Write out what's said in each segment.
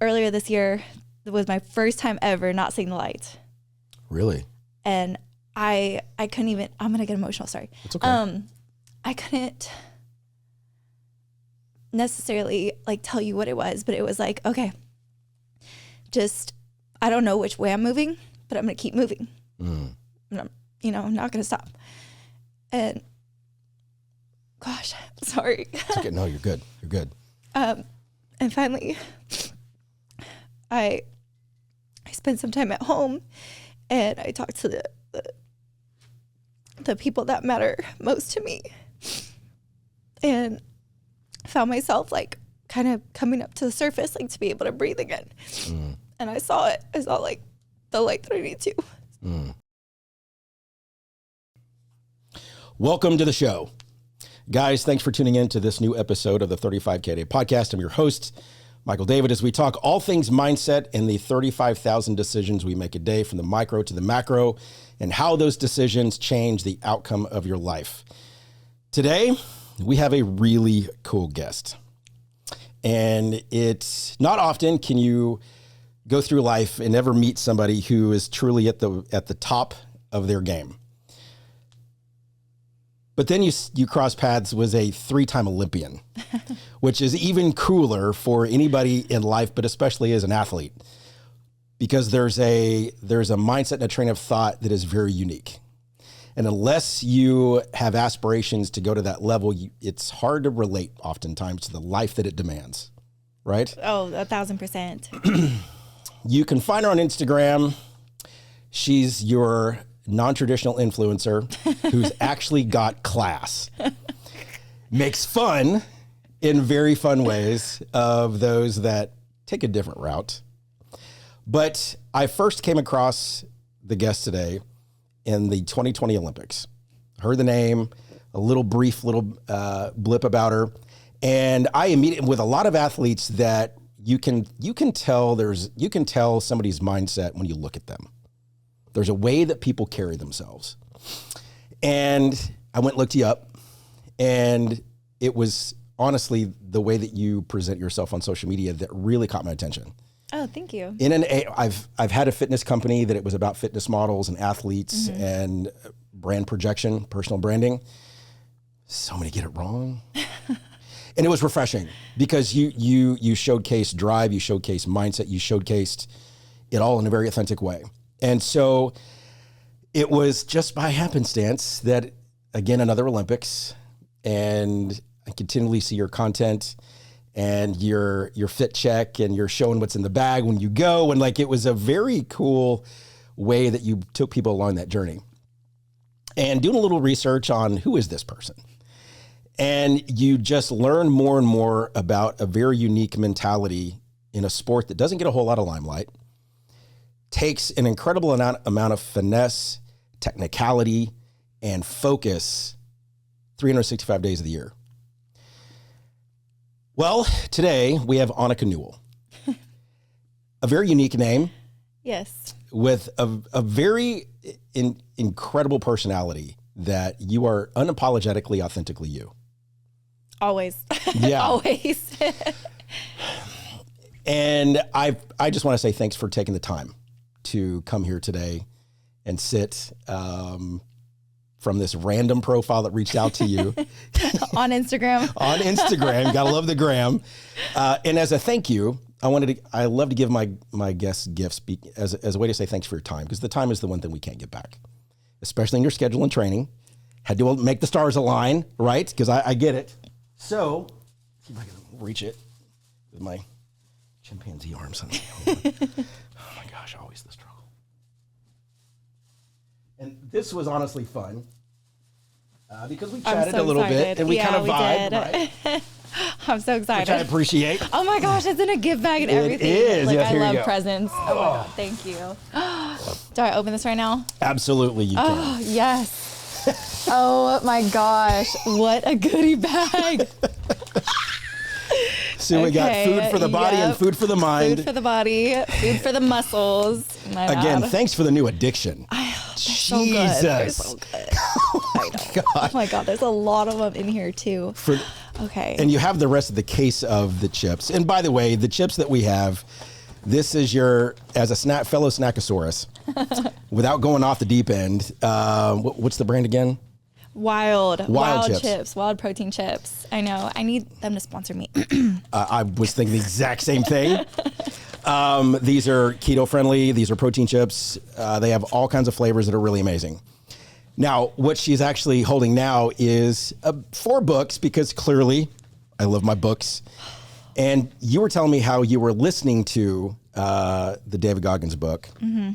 Earlier this year was my first time ever not seeing the light. Really? And I couldn't even, I'm going to get emotional. Sorry. It's okay. I couldn't necessarily like tell you what it was, but it was like, okay, just, I don't know which way I'm moving, but I'm going to keep moving. I'm not going to stop. And gosh, sorry. It's okay. No, you're good. You're good. And finally, I spent some time at home, and I talked to the people that matter most to me, and found myself like kind of coming up to the surface, like to be able to breathe again. And I saw it. I saw like the light that I need to. Welcome to the show. Guys, thanks for tuning in to this new episode of the 35KaDay podcast. I'm your host, Michael David, as we talk all things mindset and the 35,000 decisions we make a day, from the micro to the macro, and how those decisions change the outcome of your life. Today, we have a really cool guest. And it's not often can you go through life and never meet somebody who is truly at the top of their game. But then you cross paths with a 3-time Olympian, which is even cooler for anybody in life, but especially as an athlete, because there's a mindset and a train of thought that is very unique. And unless you have aspirations to go to that level, it's hard to relate oftentimes to the life that it demands, right? Oh, 1,000%. You can find her on Instagram. She's your non-traditional influencer who's actually got class. Makes fun in very fun ways of those that take a different route. But I first came across the guest today in the 2020 Olympics. Heard the name, a brief blip about her. And I immediately, with a lot of athletes, that you can tell somebody's mindset when you look at them. There's a way that people carry themselves. And I went and looked you up, and it was honestly the way that you present yourself on social media that really caught my attention. Oh, thank you. I've had a fitness company that it was about fitness models and athletes and brand projection, personal branding. So many get it wrong. And it was refreshing because you showcased drive, you showcased mindset, you showcased it all in a very authentic way. And so it was just by happenstance that, again, another Olympics, and I continually see your content and your fit check, and you're showing what's in the bag when you go. And like, it was a very cool way that you took people along that journey. And doing a little research on who is this person, and you just learn more and more about a very unique mentality in a sport that doesn't get a whole lot of limelight, takes an incredible amount of finesse, technicality, and focus 365 days of the year. Well, today we have Anicka Newell, a very unique name. Yes. With a very incredible personality that you are unapologetically, authentically you. Always. Yeah. Always. And I just want to say thanks for taking the time to come here today and sit from this random profile that reached out to you. On Instagram. On Instagram. Gotta love the gram. And as a thank you, I love to give my guests gifts as a way to say thanks for your time, because the time is the one thing we can't get back, especially in your schedule and training. Had to make the stars align, right? Because I get it. So, see if I can reach it with my chimpanzee arms. Oh my gosh, always the struggle. And this was honestly fun because we chatted a little bit and we kind of vibed. Right? I'm so excited. Which I appreciate. Oh my gosh, it's in a gift bag and everything. It is. Like, yes, I love presents. Oh my God, thank you. Do I open this right now? Absolutely, you can. Oh, yes. Oh my gosh, what a goodie bag. So we got food for the body and food for the mind. Food for the body, food for the muscles. Again, thanks for the new addiction. So good. They're so good. I know. God. Oh my God, there's a lot of them in here too. Okay. And you have the rest of the case of the chips. And by the way, the chips that we have, this is your, as a fellow Snackosaurus, without going off the deep end, what's the brand again? Wild chips, wild protein chips. I know. I need them to sponsor me. I was thinking the exact same thing. These are keto friendly. These are protein chips. They have all kinds of flavors that are really amazing. Now, what she's actually holding now is 4 books, because clearly I love my books. And you were telling me how you were listening to the David Goggins book. Mm-hmm.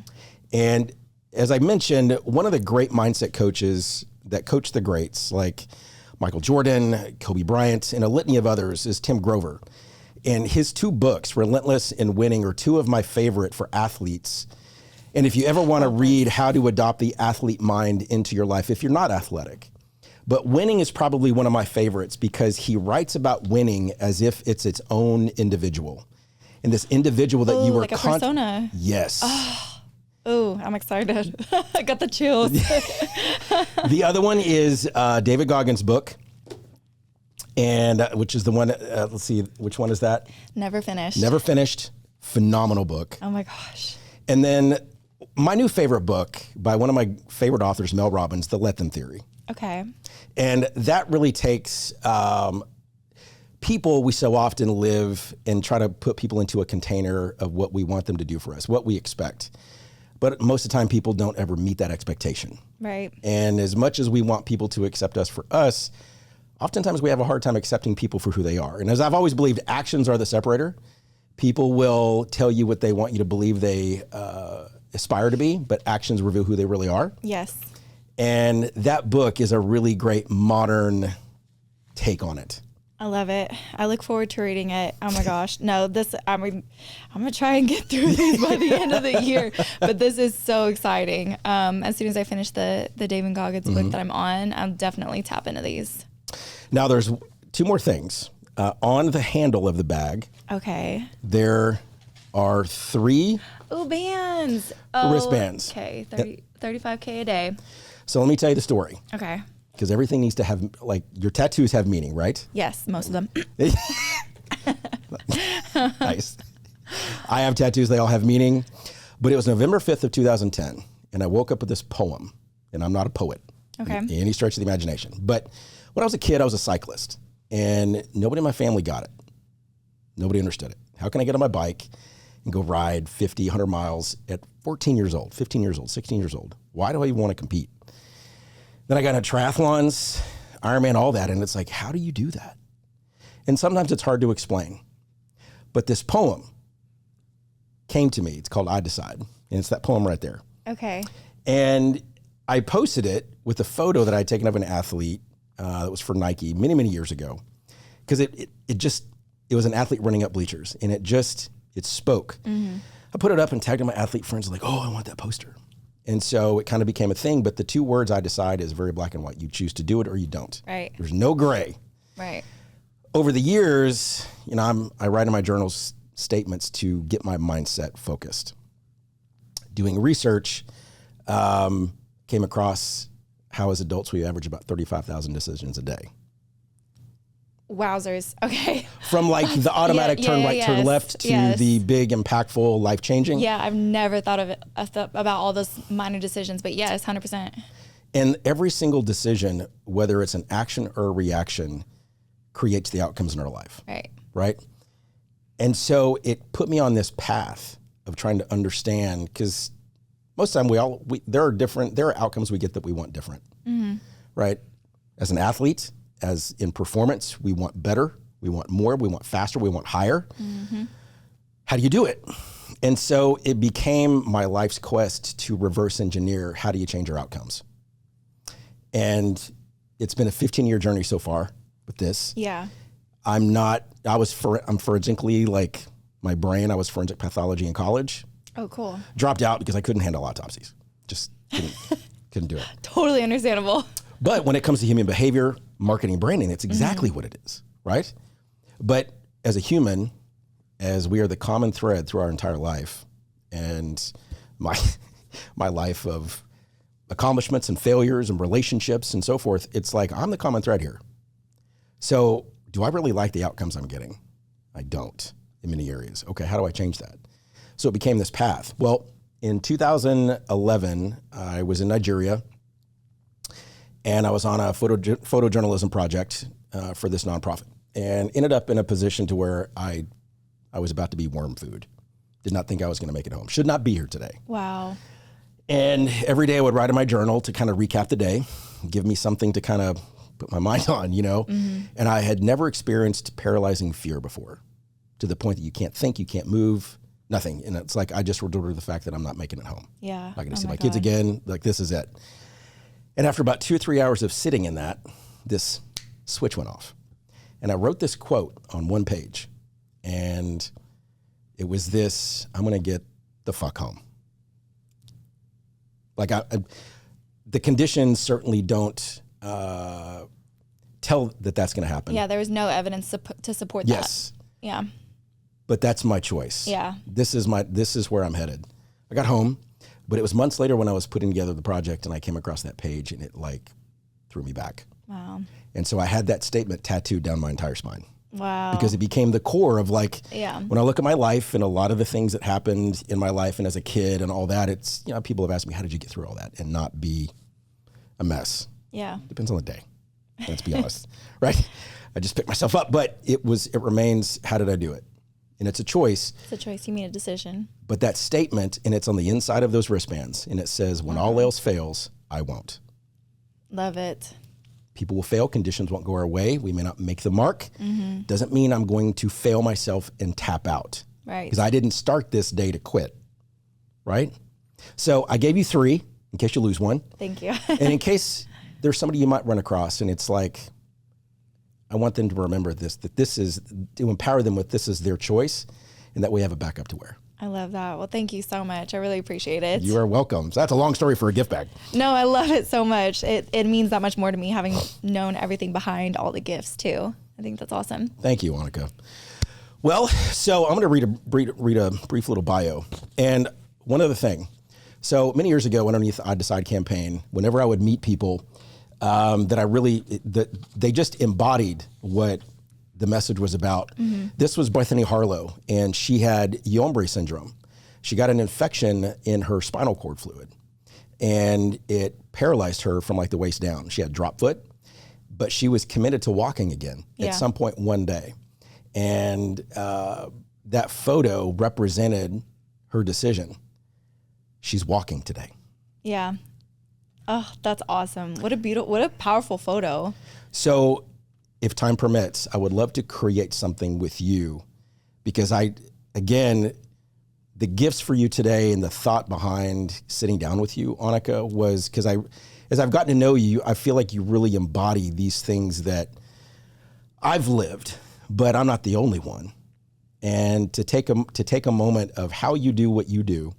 And as I mentioned, one of the great mindset coaches that coach the greats, like Michael Jordan, Kobe Bryant, and a litany of others, is Tim Grover. And his 2 books, Relentless and Winning, are 2 of my favorite for athletes. And if you ever want to read how to adopt the athlete mind into your life, if you're not athletic. But Winning is probably one of my favorites, because he writes about winning as if it's its own individual. And this individual that you were... like a persona. Yes. Oh, I'm excited. I got the chills. The other one is David Goggins' book. And which is the one, let's see, which one is that? Never Finished. Never Finished. Phenomenal book. Oh my gosh. And then my new favorite book by one of my favorite authors, Mel Robbins, The Let Them Theory. Okay. And that really takes people, we so often live and try to put people into a container of what we want them to do for us, what we expect. But most of the time, people don't ever meet that expectation. Right. And as much as we want people to accept us for us, oftentimes we have a hard time accepting people for who they are. And as I've always believed, actions are the separator. People will tell you what they want you to believe they aspire to be, but actions reveal who they really are. Yes. And that book is a really great modern take on it. I love it. I look forward to reading it. Oh my gosh. No, I'm going to try and get through these by the end of the year, but this is so exciting. As soon as I finish the David Goggins book that I'm on, I'll definitely tap into these. Now there's 2 more things. On the handle of the bag, okay, there are 3 bands. wristbands. Okay, 35KaDay. So let me tell you the story. Okay. Because everything needs to have, like, your tattoos have meaning, right? Yes, most of them. Nice. I have tattoos, they all have meaning. But it was November 5th of 2010, and I woke up with this poem, and I'm not a poet. Okay. In any stretch of the imagination. But when I was a kid, I was a cyclist, and nobody in my family got it. Nobody understood it. How can I get on my bike and go ride 50, 100 miles at 14 years old, 15 years old, 16 years old? Why do I even want to compete? Then I got into triathlons, Ironman, all that, and it's like, how do you do that? And sometimes it's hard to explain. But this poem came to me. It's called I Decide, and it's that poem right there. Okay. And I posted it with a photo that I had taken of an athlete that was for Nike many, many years ago. Because it was an athlete running up bleachers, and it spoke. Mm-hmm. I put it up and tagged my athlete friends, like, oh, I want that poster. And so it kind of became a thing, but the 2 words I decide is very black and white. You choose to do it or you don't. Right. There's no gray. Right. Over the years, I write in my journals statements to get my mindset focused. Doing research, came across how as adults we average about 35,000 decisions a day. Wowzers. Okay. From like the automatic turn right, turn left to the big, impactful, life-changing. Yeah, I've never thought of it about all those minor decisions, but yes, 100%. And every single decision, whether it's an action or a reaction, creates the outcomes in our life. Right. Right? And so it put me on this path of trying to understand, because most of the time there are outcomes we get that we want different. Mm-hmm. Right? As an athlete, as in performance, we want better, we want more, we want faster, we want higher. Mm-hmm. How do you do it? And so it became my life's quest to reverse engineer how do you change your outcomes. And it's been a 15-year journey so far with this. Yeah. I'm forensically, like my brain, I was forensic pathology in college. Oh, cool. Dropped out because I couldn't handle autopsies. Just couldn't do it. Totally understandable. But when it comes to human behavior, marketing, branding, it's exactly what it is, right? But as a human, as we are the common thread through our entire life, and my life of accomplishments and failures and relationships and so forth, it's like I'm the common thread here. So do I really like the outcomes I'm getting? I don't in many areas. Okay, how do I change that? So it became this path. Well, in 2011, I was in Nigeria, and I was on a photojournalism project for this nonprofit, and ended up in a position to where I was about to be worm food. Did not think I was going to make it home. Should not be here today. Wow. And every day I would write in my journal to kind of recap the day, give me something to kind of put my mind on, you know? Mm-hmm. And I had never experienced paralyzing fear before, to the point that you can't think, you can't move, nothing. And it's like, I just resorted to the fact that I'm not making it home. Yeah. Not going to see my kids again. Like, this is it. And after about 2 or 3 hours of sitting in that, this switch went off. And I wrote this quote on one page. And it was this: I'm going to get the fuck home. Like, the conditions certainly don't tell that that's going to happen. Yeah, there was no evidence to support that. Yes. Yeah. But that's my choice. Yeah. This is where I'm headed. I got home, but it was months later when I was putting together the project, and I came across that page, and it like threw me back. Wow. And so I had that statement tattooed down my entire spine. Wow. Because it became the core of, like, yeah, when I look at my life and a lot of the things that happened in my life and as a kid and all that, it's, you know, people have asked me, how did you get through all that and not be a mess? Yeah. Depends on the day. Let's be honest, right? I just picked myself up, but it remains, how did I do it? And it's a choice. It's a choice. You made a decision. But that statement, and it's on the inside of those wristbands, and it says, when all else fails, I won't. Love it. People will fail. Conditions won't go our way. We may not make the mark. Mm-hmm. Doesn't mean I'm going to fail myself and tap out. Right. Because I didn't start this day to quit. Right? So I gave you 3 in case you lose one. Thank you. And in case there's somebody you might run across and it's like, I want them to remember this, that this is, to empower them with, this is their choice, and that we have a backup to wear. I love that. Well, thank you so much. I really appreciate it. You are welcome. So that's a long story for a gift bag. No, I love it so much. It means that much more to me, having known everything behind all the gifts too. I think that's awesome. Thank you, Anicka. Well, so I'm going to read a brief little bio. And one other thing. So many years ago, underneath the I Decide campaign, whenever I would meet people that they just embodied what the message was about. Mm-hmm. This was Bethany Harlow, and she had Guillain-Barré syndrome. She got an infection in her spinal cord fluid, and it paralyzed her from like the waist down. She had drop foot, but she was committed to walking again at some point one day. And that photo represented her decision. She's walking today. Yeah. Oh, that's awesome. What a powerful photo. So if time permits, I would love to create something with you, because the gifts for you today and the thought behind sitting down with you, Anicka, was because as I've gotten to know you, I feel like you really embody these things that I've lived, but I'm not the only one. And to take a moment of how you do what you do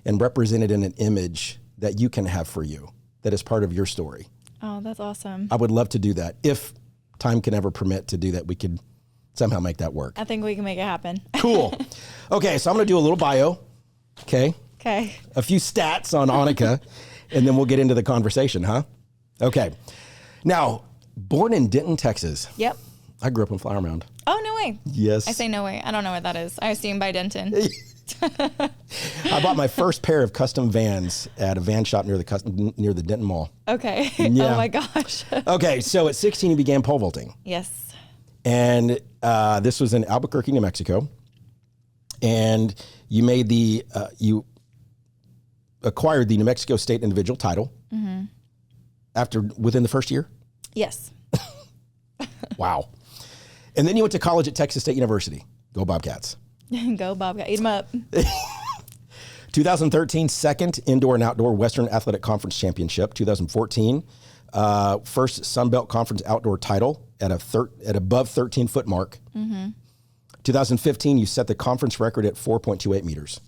and represent it in an image that you can have for you, that is part of your story. Oh, that's awesome. I would love to do that. If time can ever permit to do that, we could somehow make that work. I think we can make it happen. Cool. Okay, so I'm going to do a little bio. Okay. A few stats on Anicka, and then we'll get into the conversation, huh? Okay. Now, born in Denton, Texas. Yep. I grew up in Flower Mound. Oh, no way. Yes. I say no way. I don't know what that is. I assume by Denton. I bought my first pair of custom Vans at a van shop near the Denton Mall. Okay. Yeah. Oh my gosh. Okay, so at 16 you began pole vaulting. Yes. And this was in Albuquerque, New Mexico. And you made you acquired the New Mexico State individual title. Mm-hmm. Within the first year? Yes. Wow. And then you went to college at Texas State University. Go Bobcats. Go Bobcat. Eat them up. 2013, second Indoor and Outdoor Western Athletic Conference Championship. 2014, first Sun Belt Conference Outdoor title at above 13-foot mark. Mm-hmm. 2015, you set the conference record at 4.28 meters.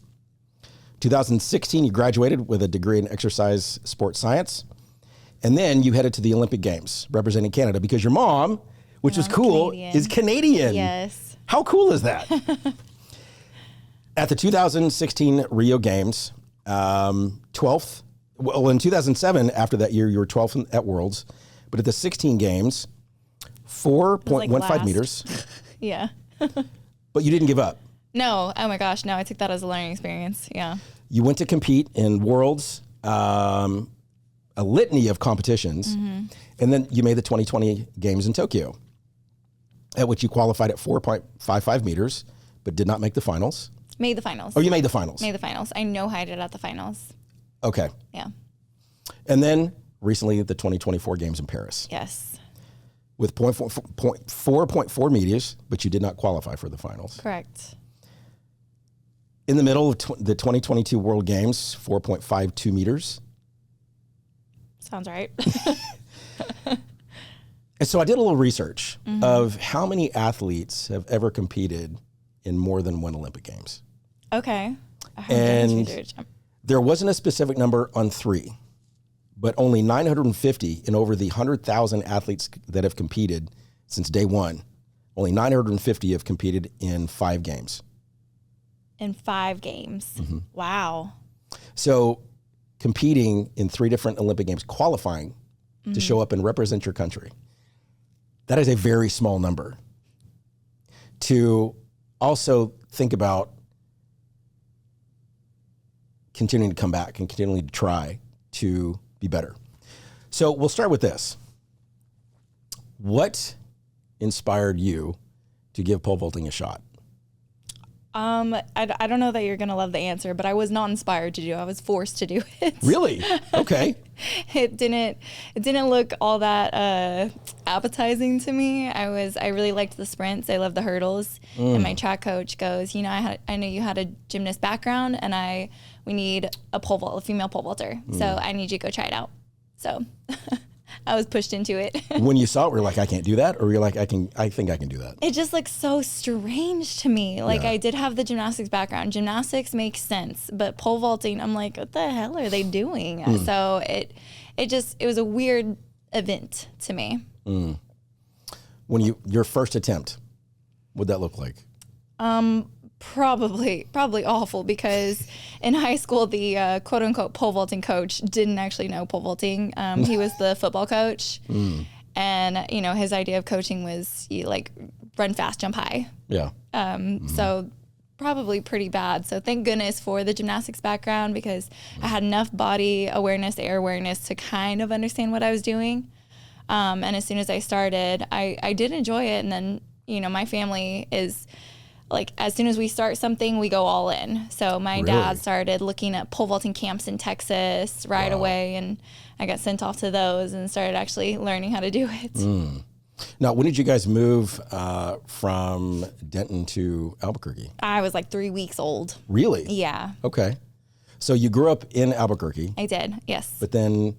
2016, you graduated with a degree in exercise sports science. And then you headed to the Olympic Games representing Canada, because your mom, which was cool, is Canadian. Yes. How cool is that? At the 2016 Rio Games, 12th. Well, in 2007, after that year, you were 12th at Worlds. But at the 16 Games, 4.15 last. meters, Yeah. but you didn't give up. No. Oh my gosh. No, I took that as a learning experience. Yeah. You went to compete in worlds, a litany of competitions, and then you made the 2020 games in Tokyo, at which you qualified at 4.55 meters, but did not make the finals. Made the finals. Oh, you made the finals. Made the finals. I know how I did at the finals. Okay. Yeah. And then recently the 2024 games in Paris. Yes. With 4.4 meters, but you did not qualify for the finals. Correct. In the middle of the 2022 World Games, 4.52 meters. Sounds right. And so I did a little research of how many athletes have ever competed in more than one Olympic Games. Okay. And there wasn't a specific number on 3, but only 950 in over the 100,000 athletes that have competed since day one. Only 950 have competed in 5 games. In 5 games. Wow. So competing in 3 different Olympic Games, qualifying to show up and represent your country, that is a very small number. To also think about continuing to come back and continuing to try to be better. So we'll start with this. What inspired you to give pole vaulting a shot? I don't know that you're going to love the answer, but I was not inspired to do it. I was forced to do it. Really? Okay. It didn't look all that appetizing to me. I really liked the sprints. I loved the hurdles. And my track coach goes, you know, I know you had a gymnast background, and we need a female pole vaulter. So I need you to go try it out. So I was pushed into it. When you saw it, were you like, I can't do that? Or you're like, I think I can do that? It just looks so strange to me. Like, I did have the gymnastics background. Gymnastics makes sense, but pole vaulting, I'm like, what the hell are they doing? So it was a weird event to me. When your first attempt, what'd that look like? Probably awful, because in high school, the quote unquote pole vaulting coach didn't actually know pole vaulting. He was the football coach. And, you know, his idea of coaching was you like run fast, jump high. Yeah. So probably pretty bad. So thank goodness for the gymnastics background, because I had enough body awareness, air awareness to kind of understand what I was doing. And as soon as I started, I did enjoy it. And then, you know, my family is like, as soon as we start something, we go all in. So my dad started looking at pole vaulting camps in Texas right away, and I got sent off to those and started actually learning how to do it. Now, when did you guys move from Denton to Albuquerque? I was like 3 weeks old. Really? Yeah. Okay. So you grew up in Albuquerque. I did, yes. But then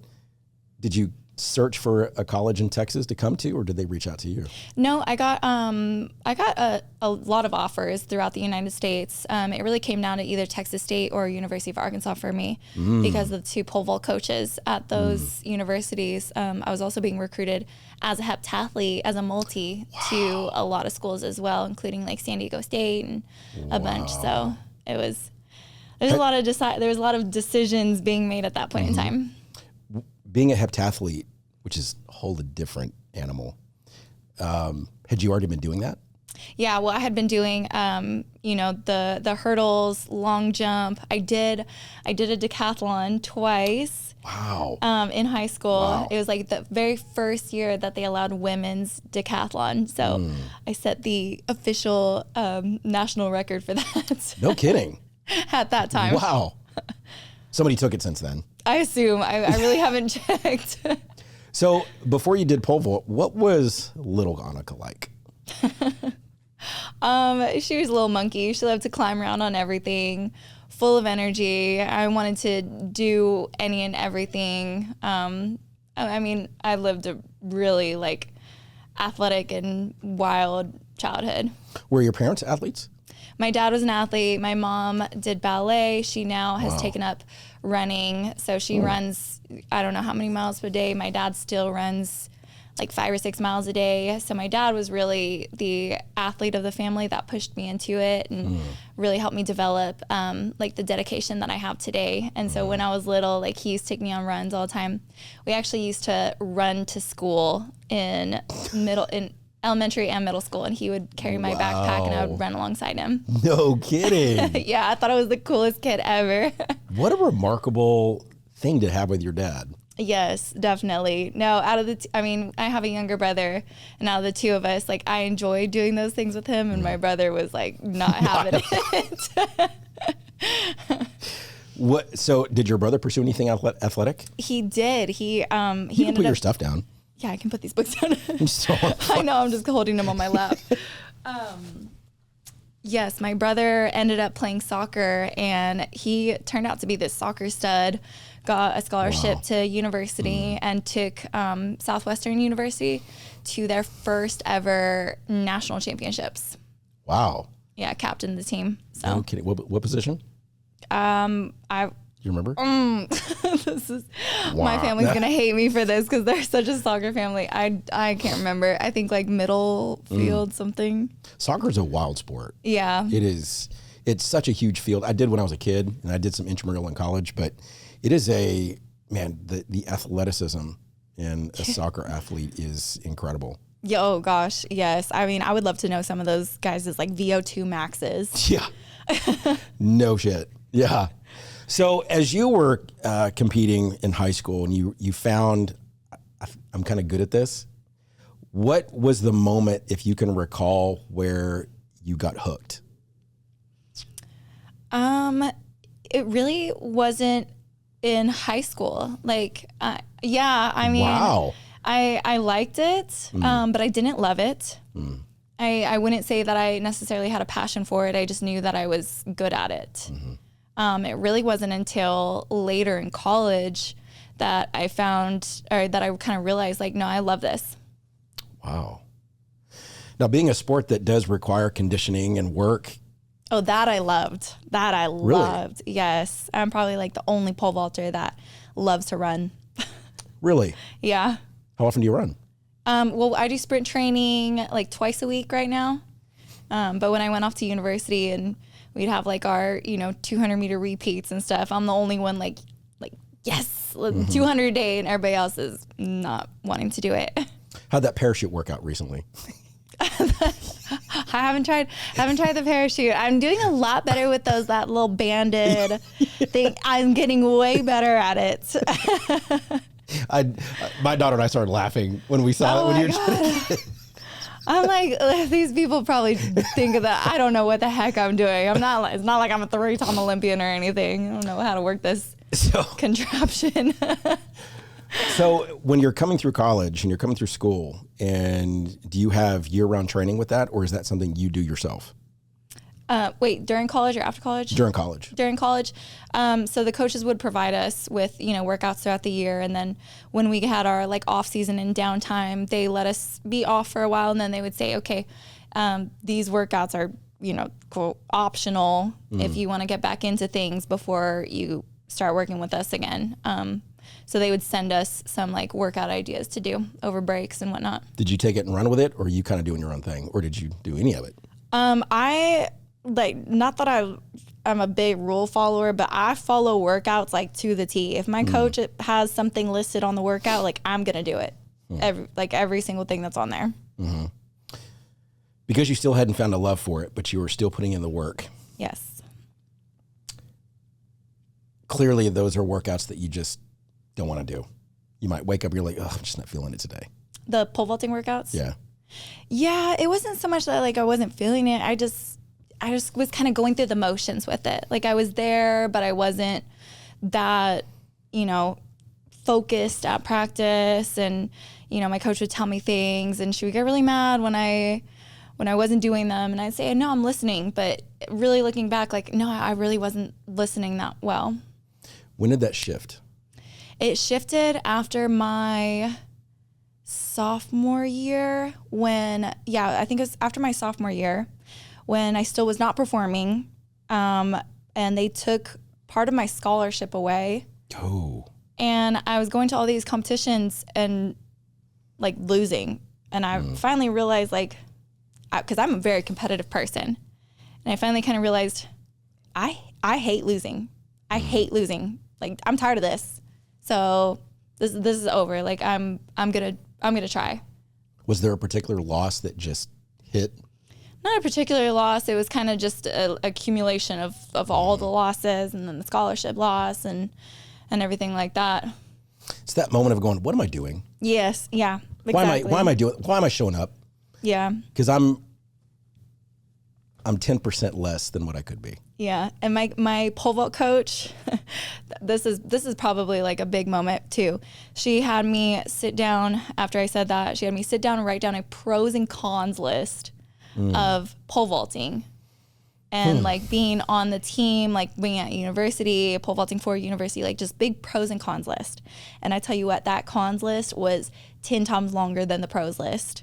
did you search for a college in Texas to come to, or did they reach out to you? No, I got a lot of offers throughout the United States. It really came down to either Texas State or University of Arkansas for me, because of the 2 pole vault coaches at those universities. I was also being recruited as a heptathlete, as a multi, to a lot of schools as well, including like San Diego State and a bunch. So there's a lot of decisions being made at that point in time. Being a heptathlete, which is a whole different animal, had you already been doing that? Yeah, well, I had been doing, the hurdles, long jump. I did a decathlon twice. Wow. In high school. Wow. It was like the very first year that they allowed women's decathlon. So I set the official national record for that. No kidding. At that time. Wow. Somebody took it since then. I assume. I really haven't checked. So before you did pole vault, what was little Anicka like? She was a little monkey. She loved to climb around on everything, full of energy. I wanted to do any and everything. I lived a really like athletic and wild childhood. Were your parents athletes? My dad was an athlete. My mom did ballet. She now has taken up running. So she runs, I don't know how many miles per day. My dad still runs like 5 or 6 miles a day. So my dad was really the athlete of the family that pushed me into it and really helped me develop like the dedication that I have today. And so when I was little, like he used to take me on runs all the time. We actually used to run to school in elementary and middle school, and he would carry my backpack and I would run alongside him. No kidding. Yeah, I thought I was the coolest kid ever. What a remarkable thing to have with your dad. Yes, definitely. No, out of the, I have a younger brother, and out of the two of us, like, I enjoyed doing those things with him, and my brother was like not having it. What? So, did your brother pursue anything athletic? He did. He You can ended put your up. stuff down. Yeah, I can put these books down. So I know. I'm just holding them on my lap. Yes, my brother ended up playing soccer, and he turned out to be this soccer stud. Got a scholarship to university and took Southwestern University to their first ever national championships. Wow. Yeah, captained the team. So, No kidding. What position? You remember? My family's gonna hate me for this because they're such a soccer family. I can't remember. I think like middle field something. Soccer is a wild sport. Yeah. It is. It's such a huge field. I did when I was a kid, and I did some intramural in college, but it is the athleticism in a soccer athlete is incredible. Yeah, oh gosh, yes. I would love to know some of those guys' like VO2 maxes. Yeah. No shit. Yeah. So as you were competing in high school and you found, I'm kind of good at this, what was the moment, if you can recall, where you got hooked? It really wasn't in high school. Like, Wow. I liked it, but I didn't love it. I wouldn't say that I necessarily had a passion for it. I just knew that I was good at it. It really wasn't until later in college that I found, or that I kind of realized, like, no, I love this. Wow. Now, being a sport that does require conditioning and work. Oh, that I loved. That I Really? loved. Yes. I'm probably like the only pole vaulter that loves to run. Really? Yeah. How often do you run? Well, I do sprint training like twice a week right now. But when I went off to university and we'd have like our, 200 meter repeats and stuff, I'm the only one like, yes, 200 a day, and everybody else is not wanting to do it. How'd that parachute work out recently? I haven't tried the parachute. I'm doing a lot better with that little banded thing. I'm getting way better at it. My daughter and I started laughing when we saw it. When you're I'm like, these people probably think of that. I don't know what the heck I'm doing. It's not like I'm a 3-time Olympian or anything. I don't know how to work this contraption. So when you're coming through college and you're coming through school, and do you have year-round training with that, or is that something you do yourself? Wait, during college or after college? During college. During college. So the coaches would provide us with, workouts throughout the year. And then when we had our like off season and downtime, they let us be off for a while. And then they would say, okay, these workouts are, quote, optional if you want to get back into things before you start working with us again. So they would send us some like workout ideas to do over breaks and whatnot. Did you take it and run with it, or are you kind of doing your own thing, or did you do any of it? Not that I'm a big rule follower, but I follow workouts like to the T. If my coach has something listed on the workout, like I'm going to do it. Every single thing that's on there. Mm-hmm. Because you still hadn't found a love for it, but you were still putting in the work. Yes. Clearly those are workouts that you just don't want to do. You might wake up, you're like, oh, I'm just not feeling it today. The pole vaulting workouts? Yeah. Yeah, it wasn't so much that like I wasn't feeling it. I just was kind of going through the motions with it. Like I was there, but I wasn't that, focused at practice. And, my coach would tell me things, and she would get really mad when I wasn't doing them. And I'd say, no, I'm listening. But really looking back, like, no, I really wasn't listening that well. When did that shift? It shifted after my sophomore year I think it was after my sophomore year when I still was not performing. And they took part of my scholarship away. Oh. And I was going to all these competitions and like losing. And I finally realized because I'm a very competitive person. And I finally kind of realized I hate losing. I hate losing. Like I'm tired of this. So this is over. Like I'm gonna try. Was there a particular loss that just hit? Not a particular loss. It was kind of just a accumulation of all the losses, and then the scholarship loss and everything like that. It's that moment of going, what am I doing? Yes. Yeah. Exactly. Why am I showing up? Yeah. Because I'm 10% less than what I could be. Yeah. And my pole vault coach, this is probably like a big moment too. She had me sit down after I said that. She had me sit down and write down a pros and cons list of pole vaulting and like being on the team, like being at university, pole vaulting for university, like just big pros and cons list. And I tell you what, that cons list was 10 times longer than the pros list.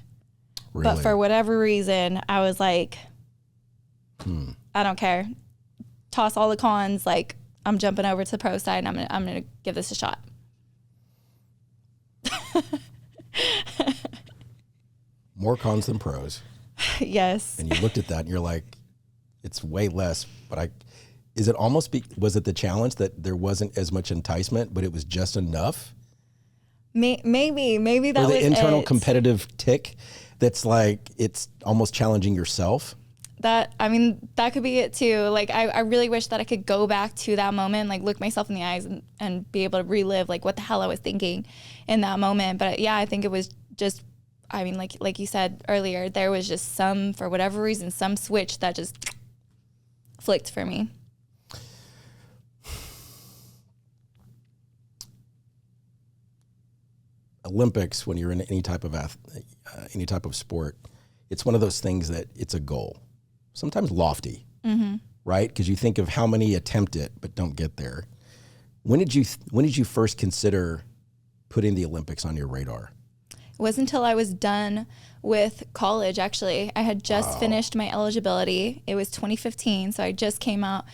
Really? But for whatever reason, I was like, I don't care. Toss all the cons. Like, I'm jumping over to the pro side and I'm gonna give this a shot. More cons than pros. Yes. And you looked at that and you're like, it's way less, but was it the challenge that there wasn't as much enticement, but it was just enough? Maybe that was the internal it. Competitive tick that's like, it's almost challenging yourself. That could be it too. Like, I really wish that I could go back to that moment, like look myself in the eyes and be able to relive like what the hell I was thinking in that moment. But yeah, I think it was just, like you said earlier, there was just for whatever reason, some switch that just flicked for me. Olympics, when you're in any type of sport, it's one of those things that it's a goal, sometimes lofty, right? Because you think of how many attempt it but don't get there. When did you first consider putting the Olympics on your radar? It wasn't until I was done with college, actually. I had just finished my eligibility. It was 2015, so I just came out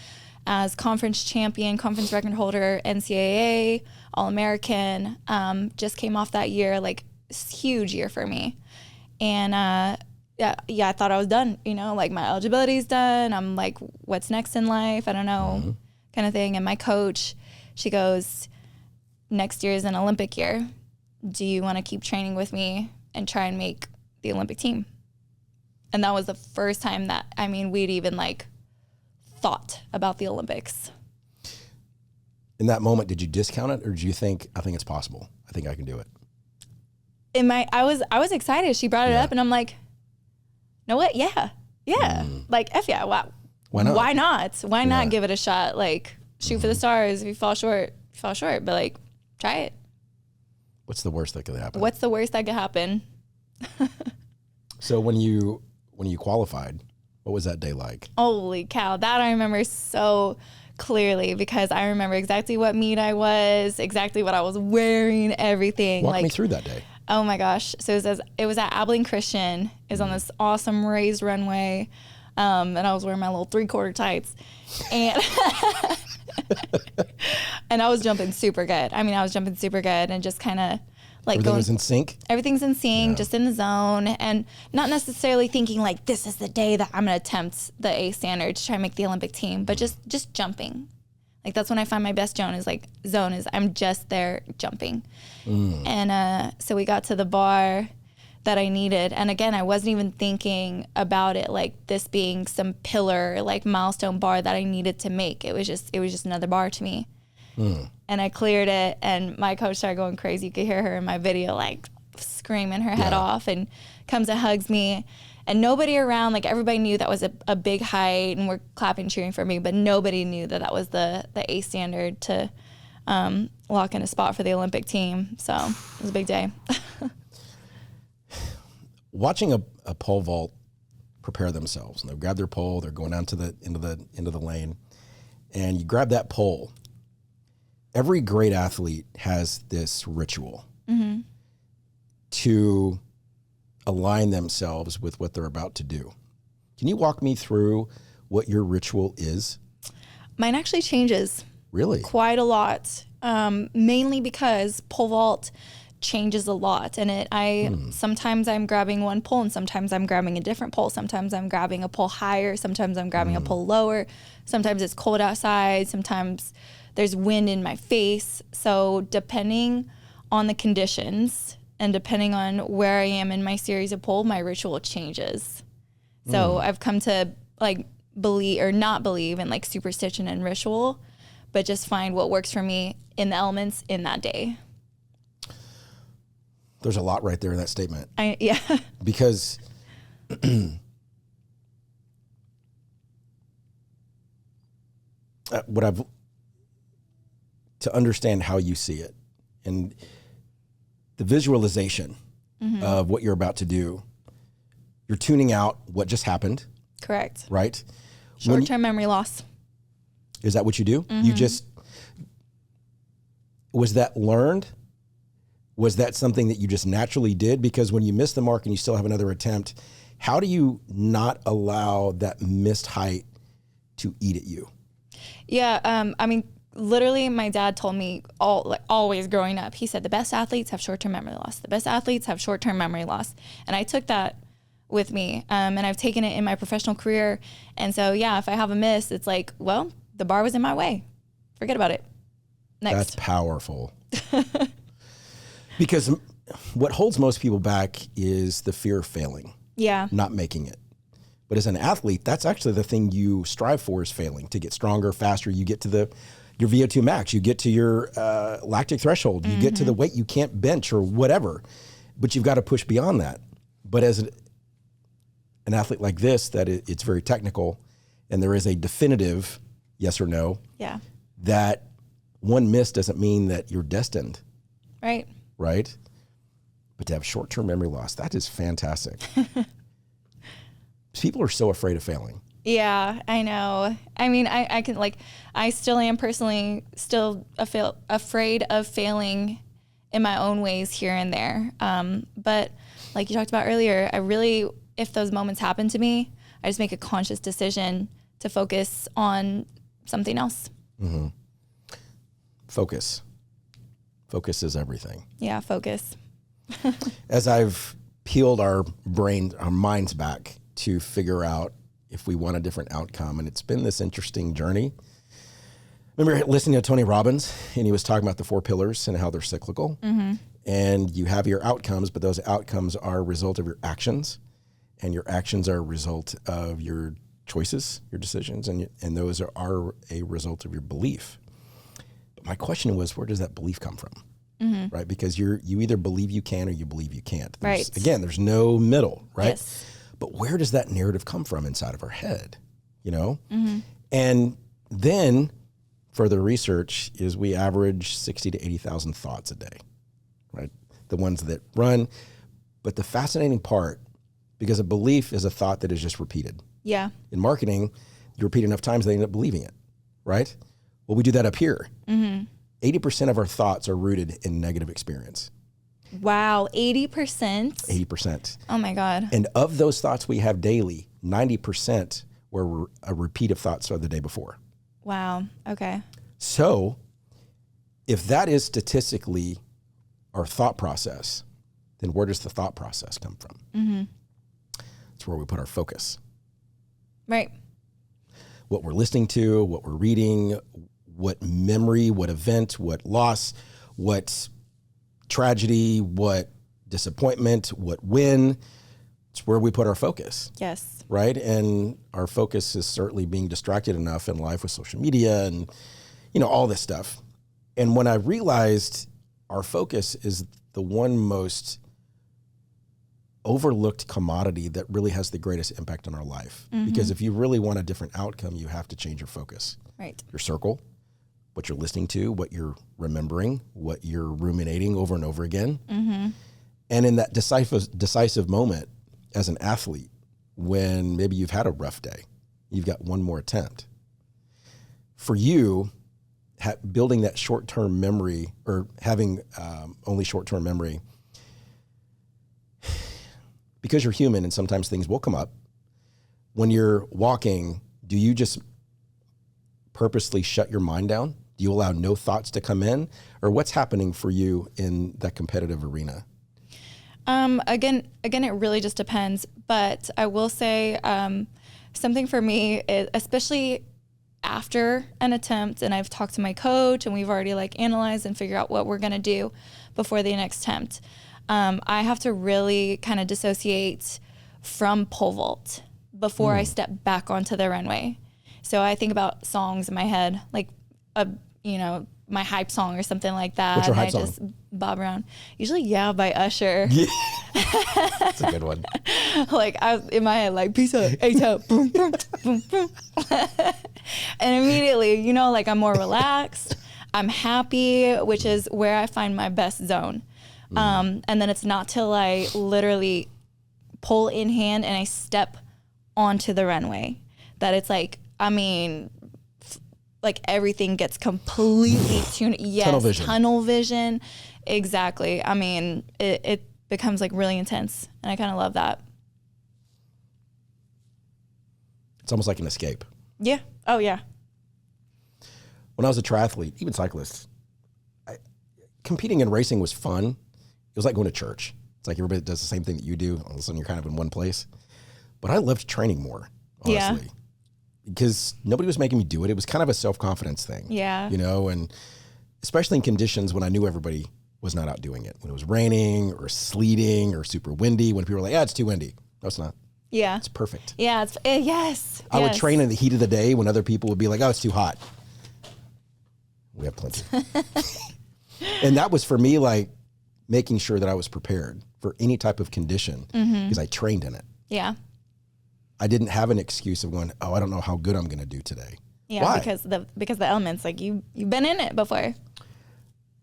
as conference champion, conference record holder, NCAA, All-American. Just came off that year, like, huge year for me. And I thought I was done, like my eligibility's done. I'm like, what's next in life? I don't know, kind of thing. And my coach, she goes, next year is an Olympic year. Do you want to keep training with me and try and make the Olympic team? And that was the first time that, we'd even like thought about the Olympics. In that moment, did you discount it, or did you think, I think it's possible? I think I can do it. I was excited. She brought it up and I'm like, know what? Yeah. Like, F yeah. Wow. Why not? Why not give it a shot? Like, shoot for the stars. If you fall short, but like, try it. What's the worst that could happen? What's the worst that could happen? So when you qualified, what was that day like? Holy cow. That I remember so clearly, because I remember exactly what meet I was, exactly what I was wearing, everything. Walk me through that day. Oh my gosh. So it was at Abilene Christian. It was on this awesome raised runway. And I was wearing my little 3/4 tights. And and I was jumping super good. I was jumping super good and just kind of like everything was in sync? Everything's in sync, just in the zone, and not necessarily thinking like this is the day that I'm going to attempt the A standard to try and make the Olympic team, but just jumping. Like, that's when I find my best zone is I'm just there jumping. And so we got to the bar that I needed. And again, I wasn't even thinking about it like this being some pillar, like milestone bar that I needed to make. It was just another bar to me. And I cleared it, and my coach started going crazy. You could hear her in my video, like screaming her head off, and comes and hugs me. And nobody around, like everybody knew that was a big height, and we're clapping, cheering for me, but nobody knew that was the A standard to lock in a spot for the Olympic team. So it was a big day. Watching a pole vault prepare themselves, and they grab their pole, they're going down to into the lane, and you grab that pole. Every great athlete has this ritual to align themselves with what they're about to do. Can you walk me through what your ritual is? Mine actually changes. Really? Quite a lot. Mainly because pole vault changes a lot. And sometimes I'm grabbing one pole, and sometimes I'm grabbing a different pole. Sometimes I'm grabbing a pole higher. Sometimes I'm grabbing a pole lower. Sometimes it's cold outside. Sometimes there's wind in my face. So depending on the conditions, And depending on where I am in my series of pole, my ritual changes. So I've come to like believe or not believe in like superstition and ritual, but just find what works for me in the elements in that day. There's a lot right there in that statement. Yeah. Because to understand how you see it and the visualization of what you're about to do, you're tuning out what just happened. Correct. Right? Short-term memory loss. Is that what you do? You just, was that learned? Was that something that you just naturally did? Because when you miss the mark and you still have another attempt, how do you not allow that missed height to eat at you? Yeah. I mean, literally my dad told me always growing up, he said, the best athletes have short-term memory loss. The best athletes have short-term memory loss. And I took that with me. And I've taken it in my professional career. And so, yeah, if I have a miss, it's like, well, the bar was in my way. Forget about it. Next. That's powerful. Because what holds most people back is the fear of failing. Yeah. Not making it. But as an athlete, that's actually the thing you strive for, is failing, to get stronger, faster. You get to your VO2 max, you get to your lactic threshold, you get to the weight you can't bench or whatever, but you've got to push beyond that. But as an athlete like this, that it's very technical and there is a definitive yes or no. Yeah. That one miss doesn't mean that you're destined. Right. Right? But to have short-term memory loss, that is fantastic. People are so afraid of failing. Yeah, I know. I mean, I can I still am personally still afraid of failing in my own ways here and there. But like you talked about earlier, if those moments happen to me, I just make a conscious decision to focus on something else. Mm-hmm. Focus. Focus is everything. Yeah, focus. As I've peeled our minds back to figure out if we want a different outcome, and it's been this interesting journey. Remember listening to Tony Robbins, and he was talking about the 4 pillars and how they're cyclical. Mm-hmm. And you have your outcomes, but those outcomes are a result of your actions, and your actions are a result of your choices, your decisions, and those are a result of your belief. But my question was, where does that belief come from? Mm-hmm. Right? Because you either believe you can or you believe you can't. Again, there's no middle, right? Yes. But where does that narrative come from inside of our head, you know? Mm-hmm. And then further research is we average 60 to 80,000 thoughts a day, right? The ones that run. But the fascinating part, because a belief is a thought that is just repeated. Yeah. In marketing, you repeat enough times, they end up believing it, right? Well, we do that up here. Mm-hmm. 80% of our thoughts are rooted in negative experience. Wow, 80%? 80%. Oh my God. And of those thoughts we have daily, 90% were a repeat of thoughts of the day before. Wow, okay. So if that is statistically our thought process, then where does the thought process come from? Mm-hmm. It's where we put our focus. Right. What we're listening to, what we're reading, what memory, what event, what loss, what tragedy, what disappointment, what win. It's where we put our focus. Yes. Right? And our focus is certainly being distracted enough in life with social media and, all this stuff. And when I realized our focus is the one most overlooked commodity that really has the greatest impact on our life. Mm-hmm. Because if you really want a different outcome, you have to change your focus. Right. Your circle, what you're listening to, what you're remembering, what you're ruminating over and over again. Mm-hmm. And in that decisive moment as an athlete, when maybe you've had a rough day, you've got one more attempt. For you, building that short-term memory or having only short-term memory, because you're human and sometimes things will come up, when you're walking, do you just purposely shut your mind down? Do you allow no thoughts to come in? Or what's happening for you in that competitive arena? Again, it really just depends. But I will say something for me, is, especially after an attempt, and I've talked to my coach and we've already analyzed and figured out what we're going to do before the next attempt. I have to really kind of dissociate from pole vault before I step back onto the runway. So I think about songs in my head, like my hype song or something like that. What's your hype and song? Just bob around. Usually Yeah by Usher. Yeah. That's a good one. Like I was in my head, like peace out, A-Tap, boom, boom, boom, boom. And immediately, like I'm more relaxed. I'm happy, which is where I find my best zone. And then it's not till I literally pull in hand and I step onto the runway that it's like, like everything gets completely tuned. Yes, tunnel vision. Exactly. It becomes like really intense, and I kind of love that. It's almost like an escape. Yeah. Oh yeah. When I was a triathlete, even cyclist, competing and racing was fun. It was like going to church. It's like everybody does the same thing that you do. All of a sudden you're kind of in one place. But I loved training more, honestly. Yeah. Because nobody was making me do it. It was kind of a self-confidence thing. Yeah. And especially in conditions when I knew everybody was not out doing it. When it was raining or sleeting or super windy, when people were like, it's too windy. No, it's not. Yeah. It's perfect. Yeah. Yes. I would train in the heat of the day when other people would be like, it's too hot. We have plenty. And that was for me, like making sure that I was prepared for any type of condition because I trained in it. Yeah. I didn't have an excuse of going, I don't know how good I'm going to do today. Yeah. Why? Because the elements, like you've been in it before.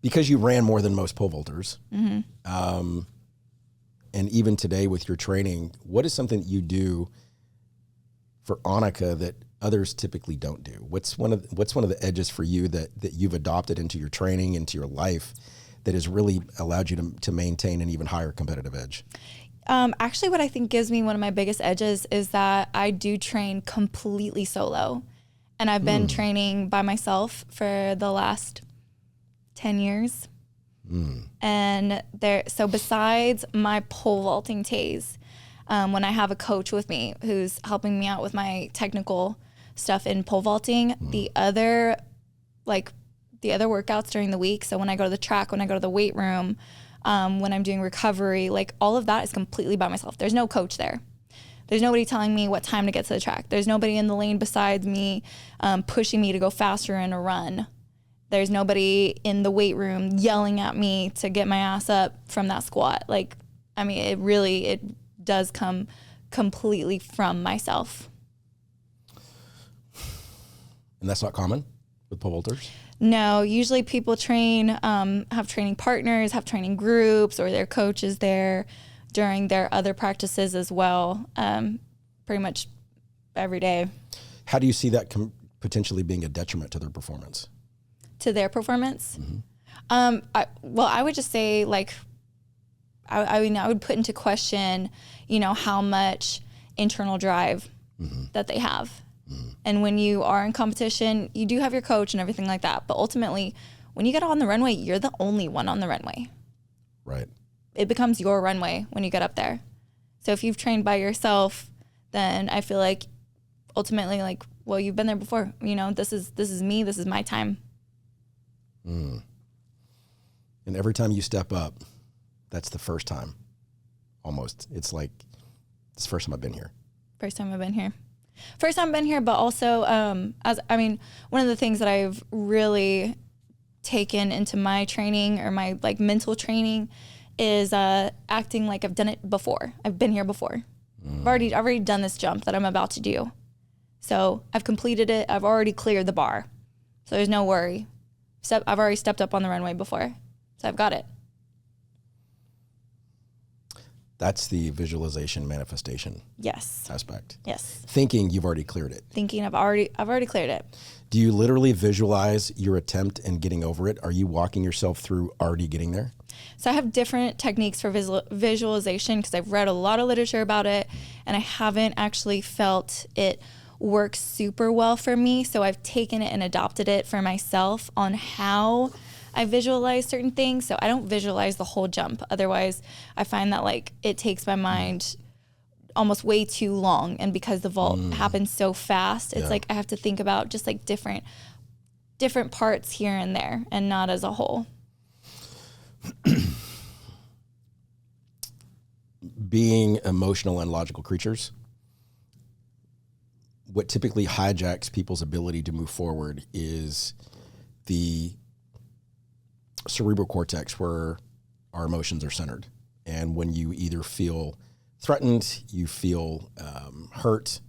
Because you ran more than most pole vaulters. And even today with your training, what is something that you do for Anicka that others typically don't do? What's one of the edges for you that you've adopted into your training, into your life, that has really allowed you to maintain an even higher competitive edge? Actually, what I think gives me one of my biggest edges is that I do train completely solo. And I've been training by myself for the last 10 years. And so besides my pole vaulting tays, when I have a coach with me who's helping me out with my technical stuff in pole vaulting, the other workouts during the week, so when I go to the track, when I go to the weight room, when I'm doing recovery, like all of that is completely by myself. There's no coach there. There's nobody telling me what time to get to the track. There's nobody in the lane besides me pushing me to go faster in a run. There's nobody in the weight room yelling at me to get my ass up from that squat. It does come completely from myself. And that's not common with pole vaulters? No, usually people train, have training partners, have training groups, or their coach is there during their other practices as well, pretty much every day. How do you see that potentially being a detriment to their performance? To their performance? I would just say, like, I would put into question, how much internal drive that they have. And when you are in competition, you do have your coach and everything like that. But ultimately, when you get on the runway, you're the only one on the runway. Right. It becomes your runway when you get up there. So if you've trained by yourself, then I feel like ultimately, like, well, you've been there before. This is me. This is my time. And every time you step up, that's the first time. Almost. It's like, it's the first time I've been here. First time I've been here, but also, one of the things that I've really taken into my training or my like mental training is acting like I've done it before. I've been here before. I've already done this jump that I'm about to do. So I've completed it. I've already cleared the bar. So there's no worry. I've already stepped up on the runway before. So I've got it. That's the visualization manifestation. Yes. Aspect. Yes. Thinking you've already cleared it. Thinking I've already cleared it. Do you literally visualize your attempt and getting over it? Are you walking yourself through already getting there? So I have different techniques for visualization because I've read a lot of literature about it, and I haven't actually felt it work super well for me. So I've taken it and adopted it for myself on how I visualize certain things. So I don't visualize the whole jump. Otherwise, I find that like it takes my mind almost way too long. And because the vault happens so fast, it's like I have to think about just like different parts here and there and not as a whole. being emotional and logical creatures, what typically hijacks people's ability to move forward is the cerebral cortex, where our emotions are centered. And when you either feel threatened, you feel hurt,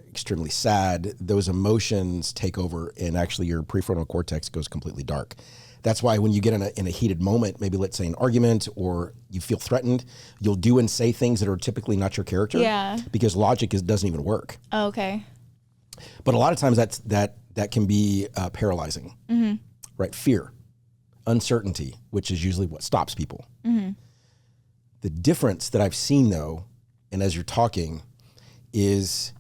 extremely sad, those emotions take over, and actually your prefrontal cortex goes completely dark. That's why when you get in a heated moment, maybe let's say an argument, or you feel threatened, you'll do and say things that are typically not your character. Yeah. Because logic doesn't even work. Oh, okay. But a lot of times that can be paralyzing, right? Fear, uncertainty, which is usually what stops people. The difference that I've seen, though, and as you're talking, is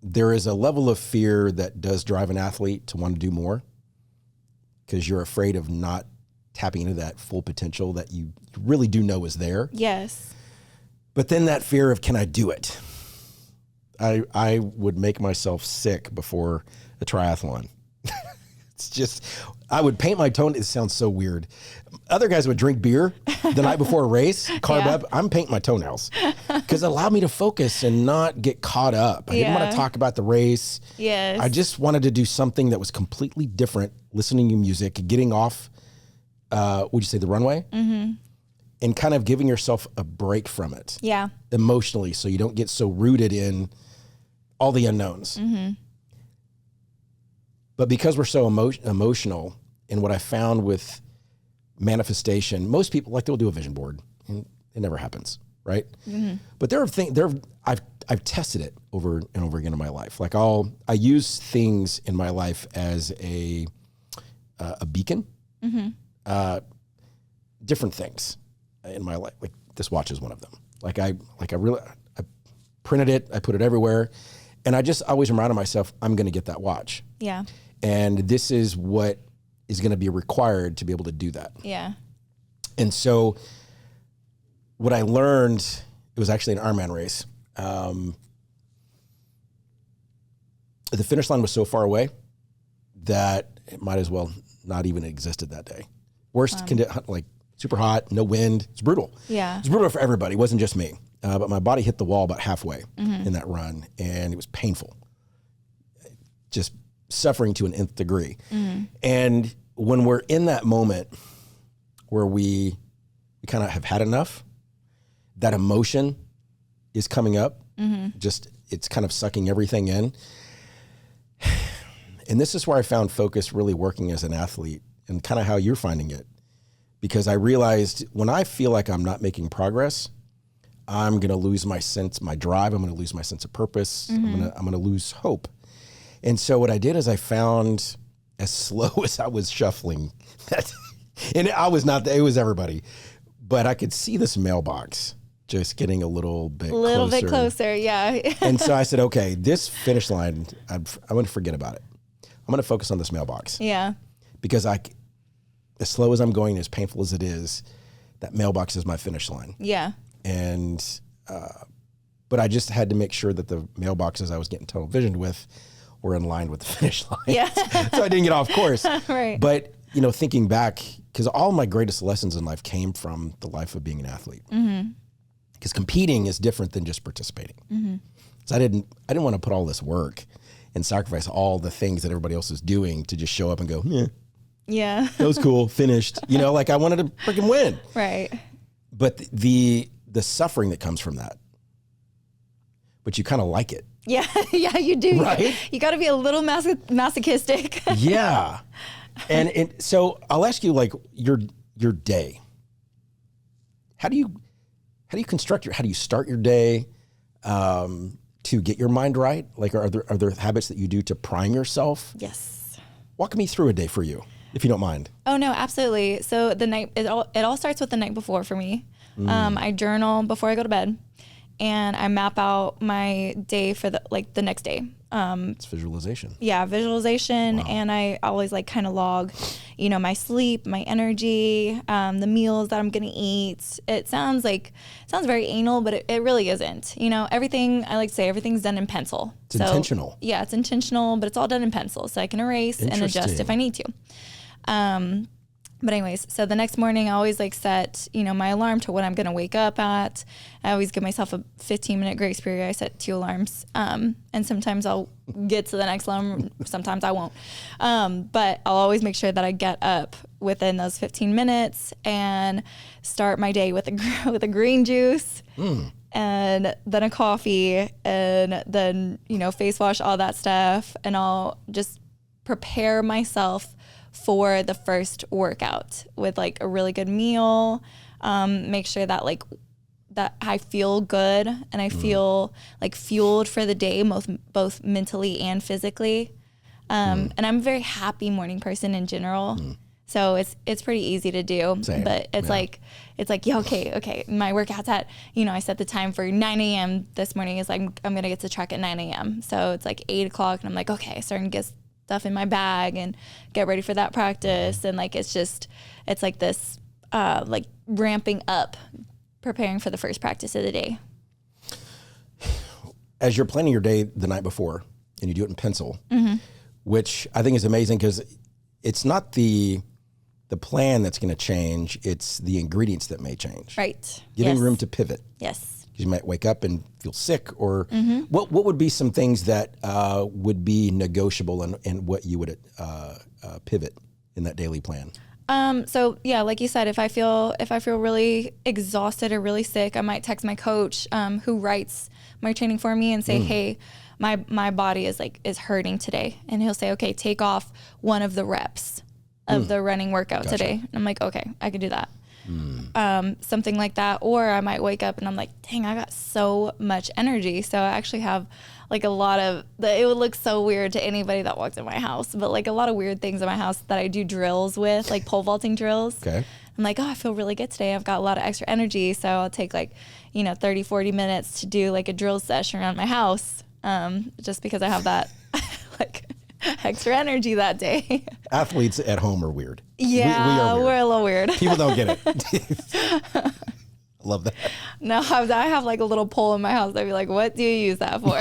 there is a level of fear that does drive an athlete to want to do more, because you're afraid of not tapping into that full potential that you really do know is there. Yes. But then that fear of, can I do it? I would make myself sick before a triathlon. It's just, I would paint my toe. It sounds so weird. Other guys would drink beer the night before a race, carb up. I'm painting my toenails because it allowed me to focus and not get caught up. I didn't want to talk about the race. Yes. I just wanted to do something that was completely different, listening to music, getting off, would you say the runway? And kind of giving yourself a break from it. Yeah. Emotionally, so you don't get so rooted in all the unknowns. But because we're so emotional, and what I found with manifestation, most people, like, they'll do a vision board and it never happens, right? But I've tested it over and over again in my life. Like I use things in my life as a beacon, different things in my life. Like this watch is one of them. I printed it, I put it everywhere, and I just always reminded myself, I'm going to get that watch. Yeah. And this is what is going to be required to be able to do that. Yeah. And so what I learned, it was actually an Ironman race. The finish line was so far away that it might as well not even existed that day. Worst condition, like super hot, no wind. It's brutal. Yeah. It's brutal for everybody. It wasn't just me. But my body hit the wall about halfway in that run, and it was painful. Just suffering to an nth degree. And when we're in that moment where we kind of have had enough, that emotion is coming up. Just, it's kind of sucking everything in. And this is where I found focus really working as an athlete, and kind of how you're finding it. Because I realized when I feel like I'm not making progress, I'm going to lose my drive. I'm going to lose my sense of purpose. I'm going to lose hope. And so what I did is I found, as slow as I was shuffling, and I was not, it was everybody, but I could see this mailbox just getting a little bit closer. Yeah. And so I said, okay, this finish line, I'm going to forget about it. I'm going to focus on this mailbox. Yeah. Because as slow as I'm going, as painful as it is, that mailbox is my finish line. Yeah. And, but I just had to make sure that the mailboxes I was getting tunnel visioned with were in line with the finish line. Yeah. So I didn't get off course. Right. But, thinking back, because all my greatest lessons in life came from the life of being an athlete. Because competing is different than just participating. So I didn't want to put all this work and sacrifice all the things that everybody else is doing to just show up and go, yeah, that was cool, finished. I wanted to freaking win. Right. But the suffering that comes from that, but you kind of like it. Yeah, yeah, you do. Right? You got to be a little masochistic. Yeah. And so I'll ask you, like, your day. How do you construct how do you start your day to get your mind right? Like, are there habits that you do to prime yourself? Yes. Walk me through a day for you, if you don't mind. Oh no, absolutely. So it all starts with the night before for me. I journal before I go to bed, and I map out my day for the next day. It's visualization. Yeah, visualization. Wow. And I always kind of log, my sleep, my energy, the meals that I'm going to eat. It sounds very anal, but it really isn't. Everything, I like to say, everything's done in pencil. It's intentional. Yeah, it's intentional, but it's all done in pencil. So I can erase and adjust if I need to. But anyways, so the next morning I always like set, my alarm to what I'm going to wake up at. I always give myself a 15-minute grace period. I set 2 alarms. And sometimes I'll get to the next alarm. Sometimes I won't. But I'll always make sure that I get up within those 15 minutes and start my day with a green juice and then a coffee and then, face wash, all that stuff. And I'll just prepare myself for the first workout with like a really good meal, make sure that that I feel good and I feel like fueled for the day, both mentally and physically. And I'm a very happy morning person in general. So it's pretty easy to do. Same. But it's yeah, okay. My workout's at, I set the time for 9 a.m. this morning. Is like, I'm going to get to track at 9 a.m. So it's like 8 o'clock and I'm like, okay, starting to get stuff in my bag and get ready for that practice. And like, it's like this, like ramping up, preparing for the first practice of the day. As you're planning your day the night before and you do it in pencil, which I think is amazing because it's not the plan that's going to change. It's the ingredients that may change. Right. Giving room to pivot. Yes. You might wake up and feel sick or what would be some things that would be negotiable and what you would pivot in that daily plan? So yeah, like you said, if I feel really exhausted or really sick, I might text my coach, who writes my training for me and say, hey, my body is hurting today. And he'll say, okay, take off one of the reps of the running workout today. And I'm like, okay, I can do that. Something like that. Or I might wake up and I'm like, dang, I got so much energy. So I actually have like a lot of, it would look so weird to anybody that walks in my house, but like a lot of weird things in my house that I do drills with, like pole vaulting drills. Okay. I'm like, oh, I feel really good today. I've got a lot of extra energy. So I'll take 30, 40 minutes to do like a drill session around my house. Just because I have that extra energy that day. Athletes at home are weird. Yeah, we are weird. We're a little weird. People don't get it. Love that. No, I have like a little pole in my house. I'd be like, what do you use that for?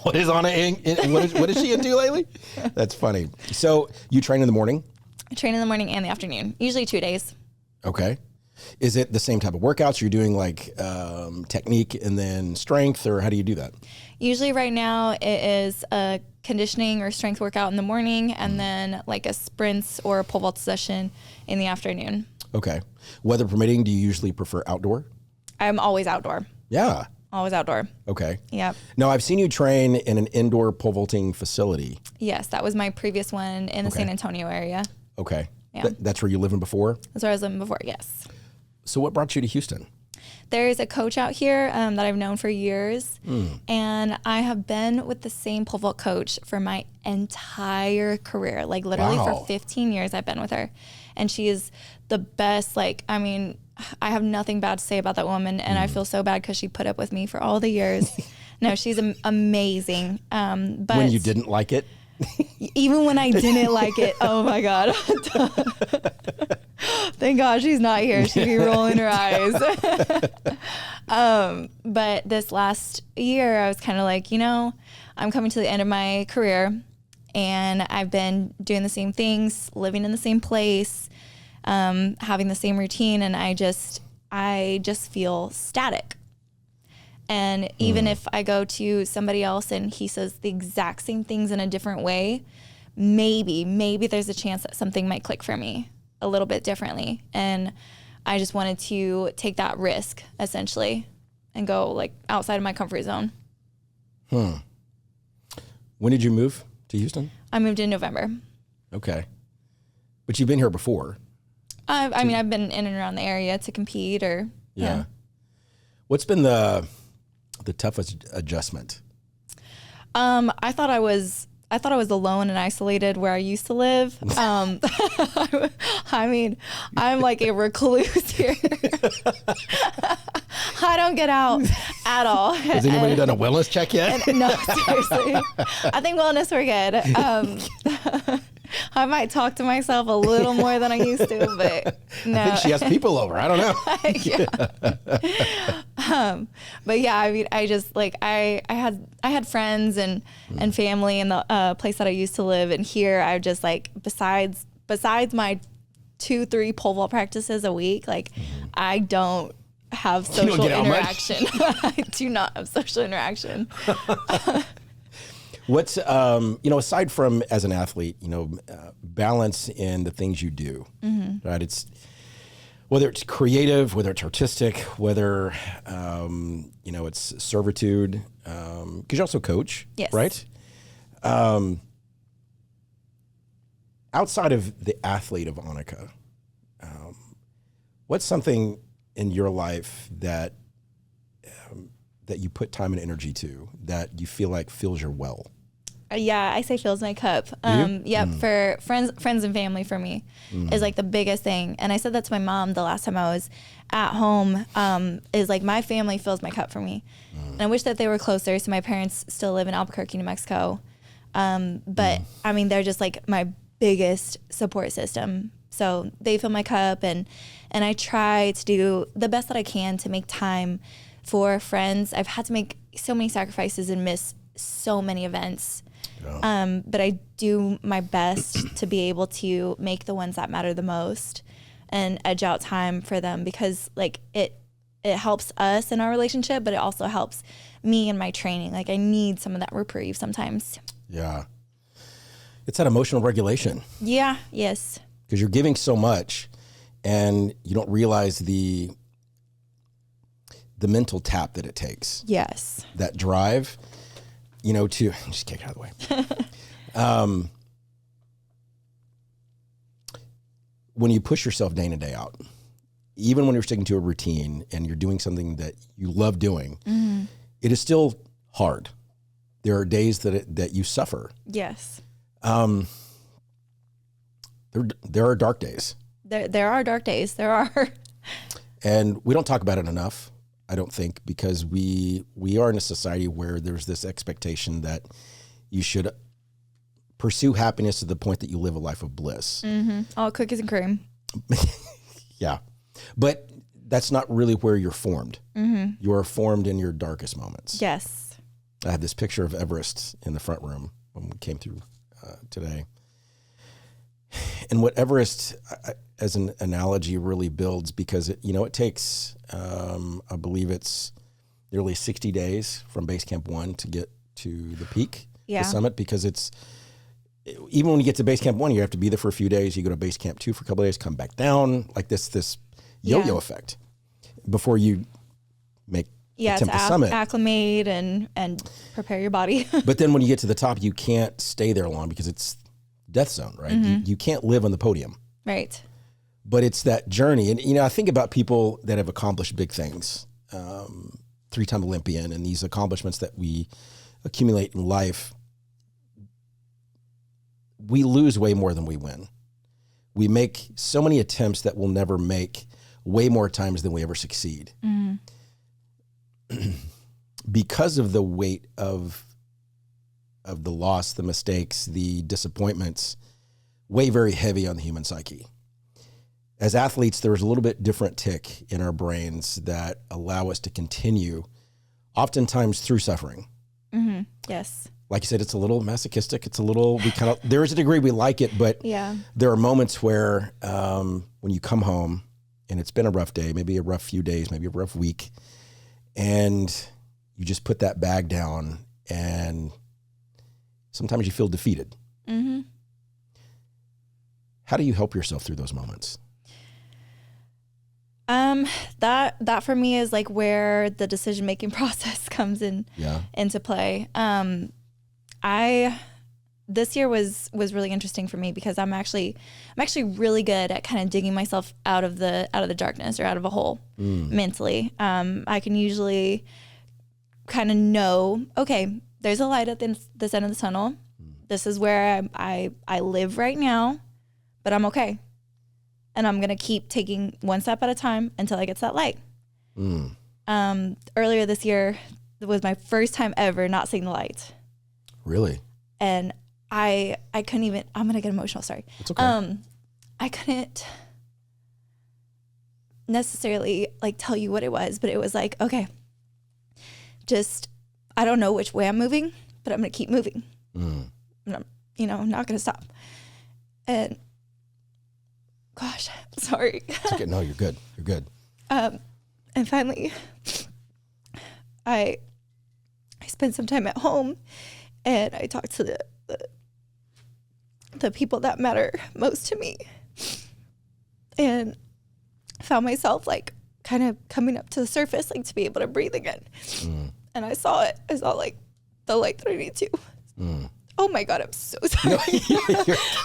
What is what is she into lately? That's funny. So you train in the morning? I train in the morning and the afternoon, usually 2 days. Okay. Is it the same type of workouts? You're doing like technique and then strength, or how do you do that? Usually right now it is a conditioning or strength workout in the morning and then like a sprints or a pole vault session in the afternoon. Okay. Weather permitting, do you usually prefer outdoor? I'm always outdoor. Yeah. Always outdoor. Okay. Yep. Now, I've seen you train in an indoor pole vaulting facility. Yes, that was my previous one in the San Antonio area. Okay. Yeah. That's where you living before? That's where I was living before, yes. So what brought you to Houston? There's a coach out here that I've known for years, and I have been with the same pole vault coach for my entire career. Like literally for 15 years I've been with her, and she is the best. I have nothing bad to say about that woman, and I feel so bad because she put up with me for all the years. No, she's amazing. But when you didn't like it? Even when I didn't like it, oh my God. Thank God she's not here. She'd be rolling her eyes. But this last year, I was kind of like, I'm coming to the end of my career, and I've been doing the same things, living in the same place, having the same routine, and I just feel static. And even if I go to somebody else and he says the exact same things in a different way, maybe there's a chance that something might click for me a little bit differently. And I just wanted to take that risk essentially and go like outside of my comfort zone. When did you move to Houston? I moved in November. Okay. But you've been here before. I've been in and around the area to compete or. Yeah. What's been the toughest adjustment? I thought I was alone and isolated where I used to live. I'm like a recluse here. I don't get out at all. Has anybody done a wellness check yet? No, seriously. I think wellness, we're good. I might talk to myself a little more than I used to, but no. I think she has people over. I don't know. But yeah, I mean, I just like, I had friends and family in the place that I used to live. And here I just like, besides my 2-3 pole vault practices a week, like I don't have social interaction. I do not have social interaction. What's, aside from as an athlete, balance in the things you do, right? It's whether it's creative, whether it's artistic, whether, it's servitude, because you also coach, yes. right? Outside of the athlete of Anicka, what's something in your life that you put time and energy to that you feel like fills your well? Yeah, I say fills my cup. For friends and family for me is like the biggest thing. And I said that to my mom the last time I was at home, is like my family fills my cup for me. And I wish that they were closer. So my parents still live in Albuquerque, New Mexico. But I mean, they're just like my biggest support system. So they fill my cup, and I try to do the best that I can to make time for friends. I've had to make so many sacrifices and miss so many events. Yeah. But I do my best to be able to make the ones that matter the most and edge out time for them, because like it helps us in our relationship, but it also helps me in my training. Like I need some of that reprieve sometimes. Yeah. It's that emotional regulation. Yeah. Yes. Because you're giving so much and you don't realize the mental tap that it takes. Yes. That drive, to just kick it out of the way. When you push yourself day in and day out, even when you're sticking to a routine and you're doing something that you love doing, it is still hard. There are days that you suffer. Yes. There are dark days. There are dark days. There are. And we don't talk about it enough, I don't think, because we are in a society where there's this expectation that you should pursue happiness to the point that you live a life of bliss. All cookies and cream. Yeah. But that's not really where you're formed. You are formed in your darkest moments. Yes. I have this picture of Everest in the front room when we came through today. And what Everest, as an analogy, really builds, because it takes, I believe it's nearly 60 days from base camp 1 to get to the peak, the summit, because even when you get to base camp 1, you have to be there for a few days. You go to base camp 2 for a couple of days, come back down, like this yo-yo effect before you attempt the summit. Acclimate and prepare your body. But then when you get to the top, you can't stay there long because it's death zone, right? You can't live on the podium. Right. But it's that journey. And, I think about people that have accomplished big things, 3-time Olympian, and these accomplishments that we accumulate in life. We lose way more than we win. We make so many attempts that we'll never make way more times than we ever succeed. Because of the weight of the loss, the mistakes, the disappointments, weigh very heavy on the human psyche. As athletes, there's a little bit different tick in our brains that allow us to continue, oftentimes through suffering. Yes. Like you said, it's a little masochistic. It's a little, there is a degree we like it, but there are moments where when you come home and it's been a rough day, maybe a rough few days, maybe a rough week, and you just put that bag down and sometimes you feel defeated. How do you help yourself through those moments? That for me is like where the decision-making process comes into play. This year was really interesting for me because I'm actually really good at kind of digging myself out of the darkness or out of a hole mentally. I can usually kind of know, okay, there's a light at this end of the tunnel. This is where I live right now, but I'm okay. And I'm going to keep taking one step at a time until I get to that light. Earlier this year, it was my first time ever not seeing the light. Really? And I couldn't even, I'm going to get emotional. Sorry. It's okay. I couldn't necessarily like tell you what it was, but it was like, okay, just, I don't know which way I'm moving, but I'm going to keep moving. I'm, I'm not going to stop. And gosh, sorry. It's okay. No, you're good. You're good. And finally, I spent some time at home, and I talked to the people that matter most to me, and found myself like kind of coming up to the surface, like to be able to breathe again. And I saw it. I saw like the light that I need to. Oh my God, I'm so sorry.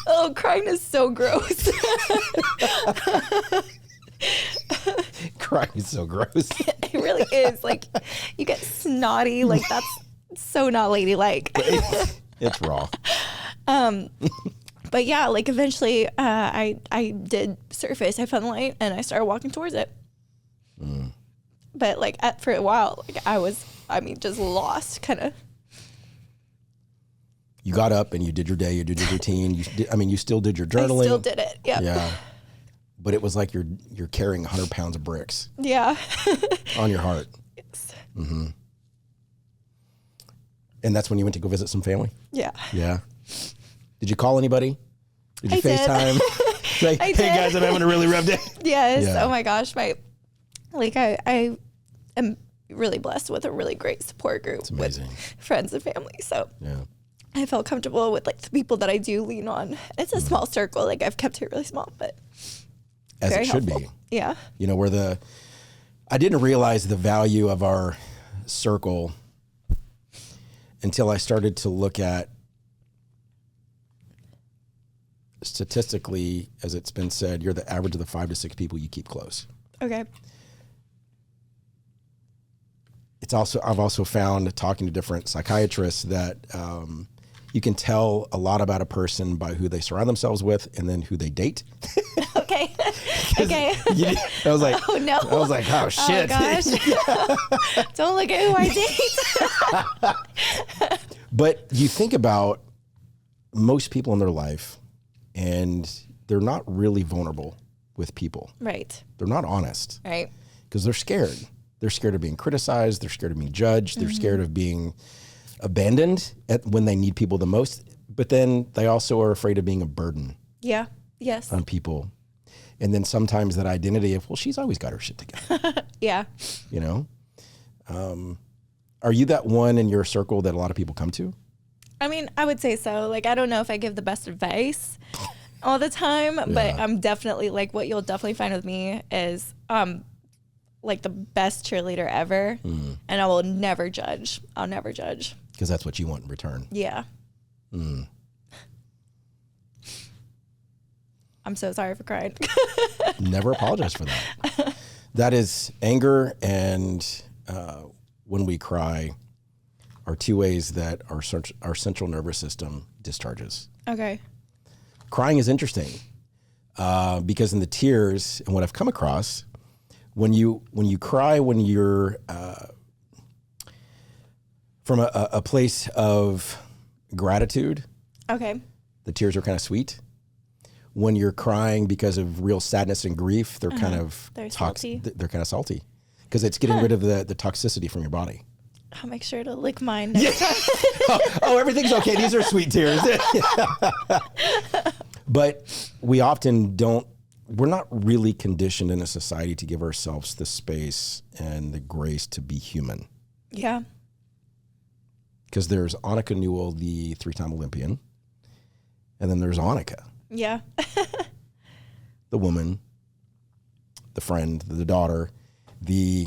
Oh, crying is so gross. Crying is so gross. It really is. Like, you get snotty. Like, that's so not ladylike. It's raw. But yeah, like eventually I did surface. I found the light and I started walking towards it. But like for a while, like just lost kind of. You got up and you did your day, you did your routine. You still did your journaling. I still did it. Yep. Yeah. But it was like you're carrying 100 pounds of bricks. Yeah. On your heart. Yes. And that's when you went to go visit some family? Yeah. Yeah. Did you call anybody? Did you FaceTime? Like, I hey did. guys, I'm having a really rough day. Yes. Yeah. Oh my gosh. I am really blessed with a really great support group. It's amazing. With friends and family. So yeah. I felt comfortable with like the people that I do lean on. It's a small circle. Like I've kept it really small, but as very it should helpful. be. Yeah. I didn't realize the value of our circle until I started to look at statistically, as it's been said, you're the average of the 5 to 6 people you keep close. Okay. I've also found, talking to different psychiatrists, that you can tell a lot about a person by who they surround themselves with and then who they date. Okay. Okay. I was like, oh no. I was like, oh shit. Oh gosh. Don't look at who I date. But you think about most people in their life and they're not really vulnerable with people. Right. They're not honest. Right. Because they're scared. They're scared of being criticized. They're scared of being judged. They're scared of being abandoned when they need people the most. But then they also are afraid of being a burden. Yeah. Yes. On people. And then sometimes that identity of, well, she's always got her shit together. Yeah. Are you that one in your circle that a lot of people come to? I mean, I would say so. Like, I don't know if I give the best advice all the time, but I'm definitely like, what you'll definitely find with me is like the best cheerleader ever. And I will never judge. I'll never judge. Because that's what you want in return. Yeah. I'm so sorry for crying. Never apologize for that. That is anger and when we cry are two ways that our central nervous system discharges. Okay. Crying is interesting because in the tears, and what I've come across, when you cry when you're from a place of gratitude, okay, the tears are kind of sweet. When you're crying because of real sadness and grief, they're kind of salty. They're kind of salty because it's getting rid of the toxicity from your body. I'll make sure to lick mine next time. Oh, everything's okay. These are sweet tears. But we often we're not really conditioned in a society to give ourselves the space and the grace to be human. Yeah. Because there's Anicka Newell, the 3-time Olympian, and then there's Anicka. Yeah. The woman, the friend, the daughter, the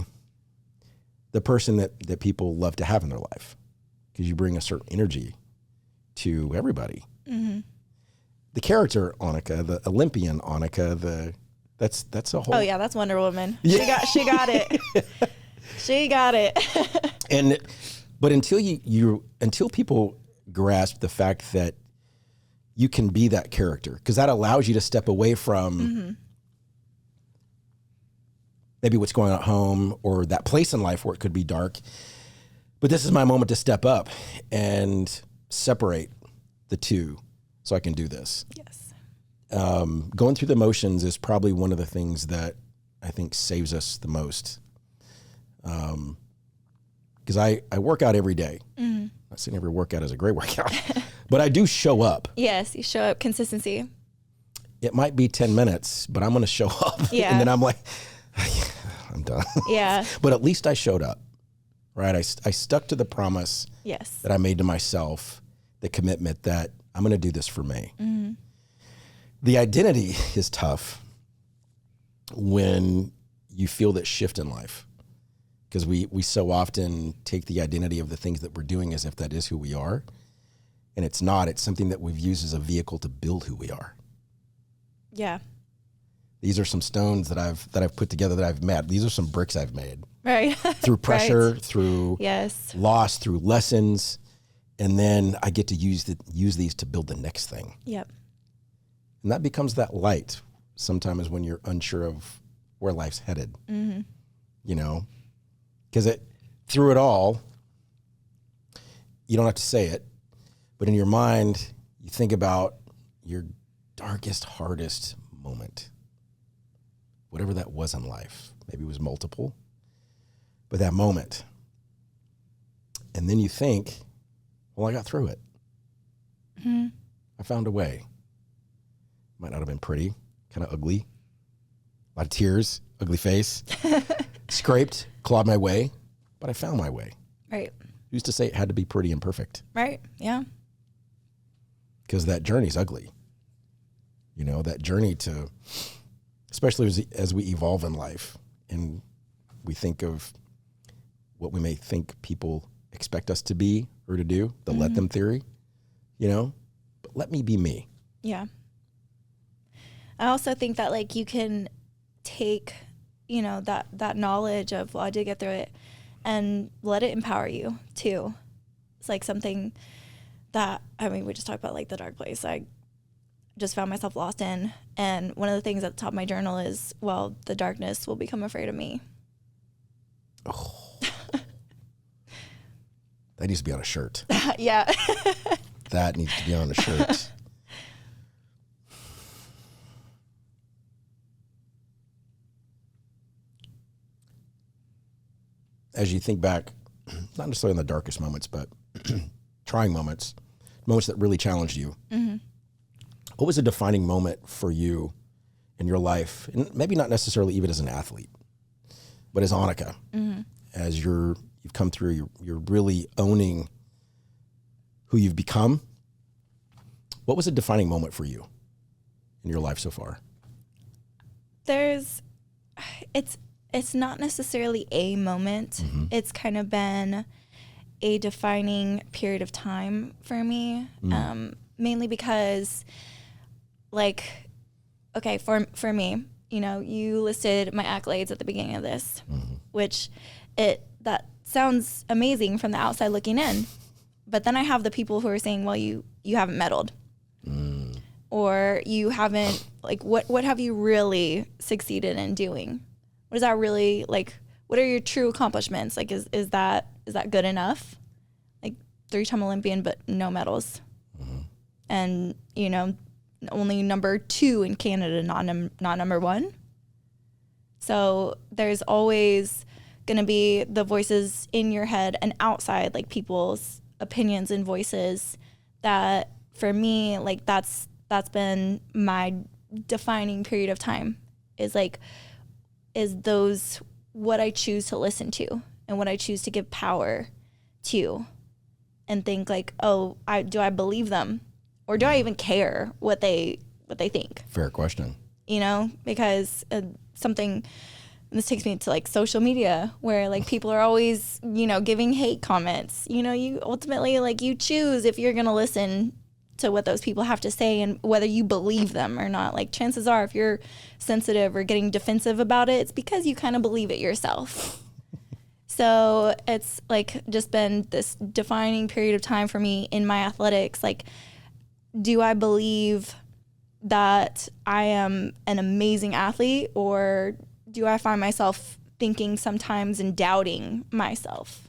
person that people love to have in their life, because you bring a certain energy to everybody. Mm-hmm. The character Anicka, the Olympian Anicka, that's a whole. Oh yeah, that's Wonder Woman. Yeah. She got it. She got it. But until people grasp the fact that you can be that character, because that allows you to step away from maybe what's going on at home or that place in life where it could be dark. But this is my moment to step up and separate the two so I can do this. Yes. Going through the motions is probably one of the things that I think saves us the most. Because I work out every day. I'm not saying every workout is a great workout, but I do show up. Yes, you show up. Consistency. It might be 10 minutes, but I'm going to show up. Yeah. And then I'm like, I'm done. Yeah. But at least I showed up, right? I stuck to the promise Yes. that I made to myself, the commitment that I'm going to do this for me. The identity is tough when you feel that shift in life, because we so often take the identity of the things that we're doing as if that is who we are. And it's not. It's something that we've used as a vehicle to build who we are. Yeah. These are some stones that I've put together that I've met. These are some bricks I've made. Right. Through pressure, Right. through Yes. loss, through lessons. And then I get to use these to build the next thing. Yep. And that becomes that light sometimes when you're unsure of where life's headed. You know, because through it all, you don't have to say it, but in your mind, you think about your darkest, hardest moment, whatever that was in life. Maybe it was multiple, but that moment. And then you think, well, I got through it. I found a way. Might not have been pretty, kind of ugly, a lot of tears, ugly face, scraped, clawed my way, but I found my way. Right. Used to say it had to be pretty and perfect. Right. Yeah. Because that journey's ugly. You know, that journey to, especially as we evolve in life and we think of what we may think people expect us to be or to do, the let them theory, you know, but let me be me. Yeah. I also think that like you can take, you know, that knowledge of, well, I did get through it, and let it empower you too. It's like something that, I mean, we just talked about like the dark place I just found myself lost in. And one of the things at the top of my journal is, well, the darkness will become afraid of me. Oh. That needs to be on a shirt. Yeah. That needs to be on a shirt. As you think back, not necessarily in the darkest moments, but trying moments that really challenged you. What was a defining moment for you in your life? And maybe not necessarily even as an athlete, but as Anicka, as you've come through, you're really owning who you've become. What was a defining moment for you in your life so far? It's not necessarily a moment. It's kind of been a defining period of time for me, mainly because, like, okay, for me, you know, you listed my accolades at the beginning of this, which that sounds amazing from the outside looking in, but then I have the people who are saying, well, you haven't medaled, or you haven't, like, what have you really succeeded in doing? What is that really, like, what are your true accomplishments? Like, is that good enough? Like, 3-time Olympian, but no medals. And, you know, only number 2 in Canada, not number 1. So there's always going to be the voices in your head and outside, like people's opinions and voices that, for me, like, that's been my defining period of time, is those what I choose to listen to and what I choose to give power to, and think like, oh, do I believe them, or do I even care what they think? Fair question. You know, because something, and this takes me to like social media, where like people are always, you know, giving hate comments. You know, you ultimately, like, you choose if you're gonna listen to what those people have to say and whether you believe them or not. Like, chances are, if you're sensitive or getting defensive about it, it's because you kind of believe it yourself. So it's like just been this defining period of time for me in my athletics. Like, do I believe that I am an amazing athlete, or do I find myself thinking sometimes and doubting myself?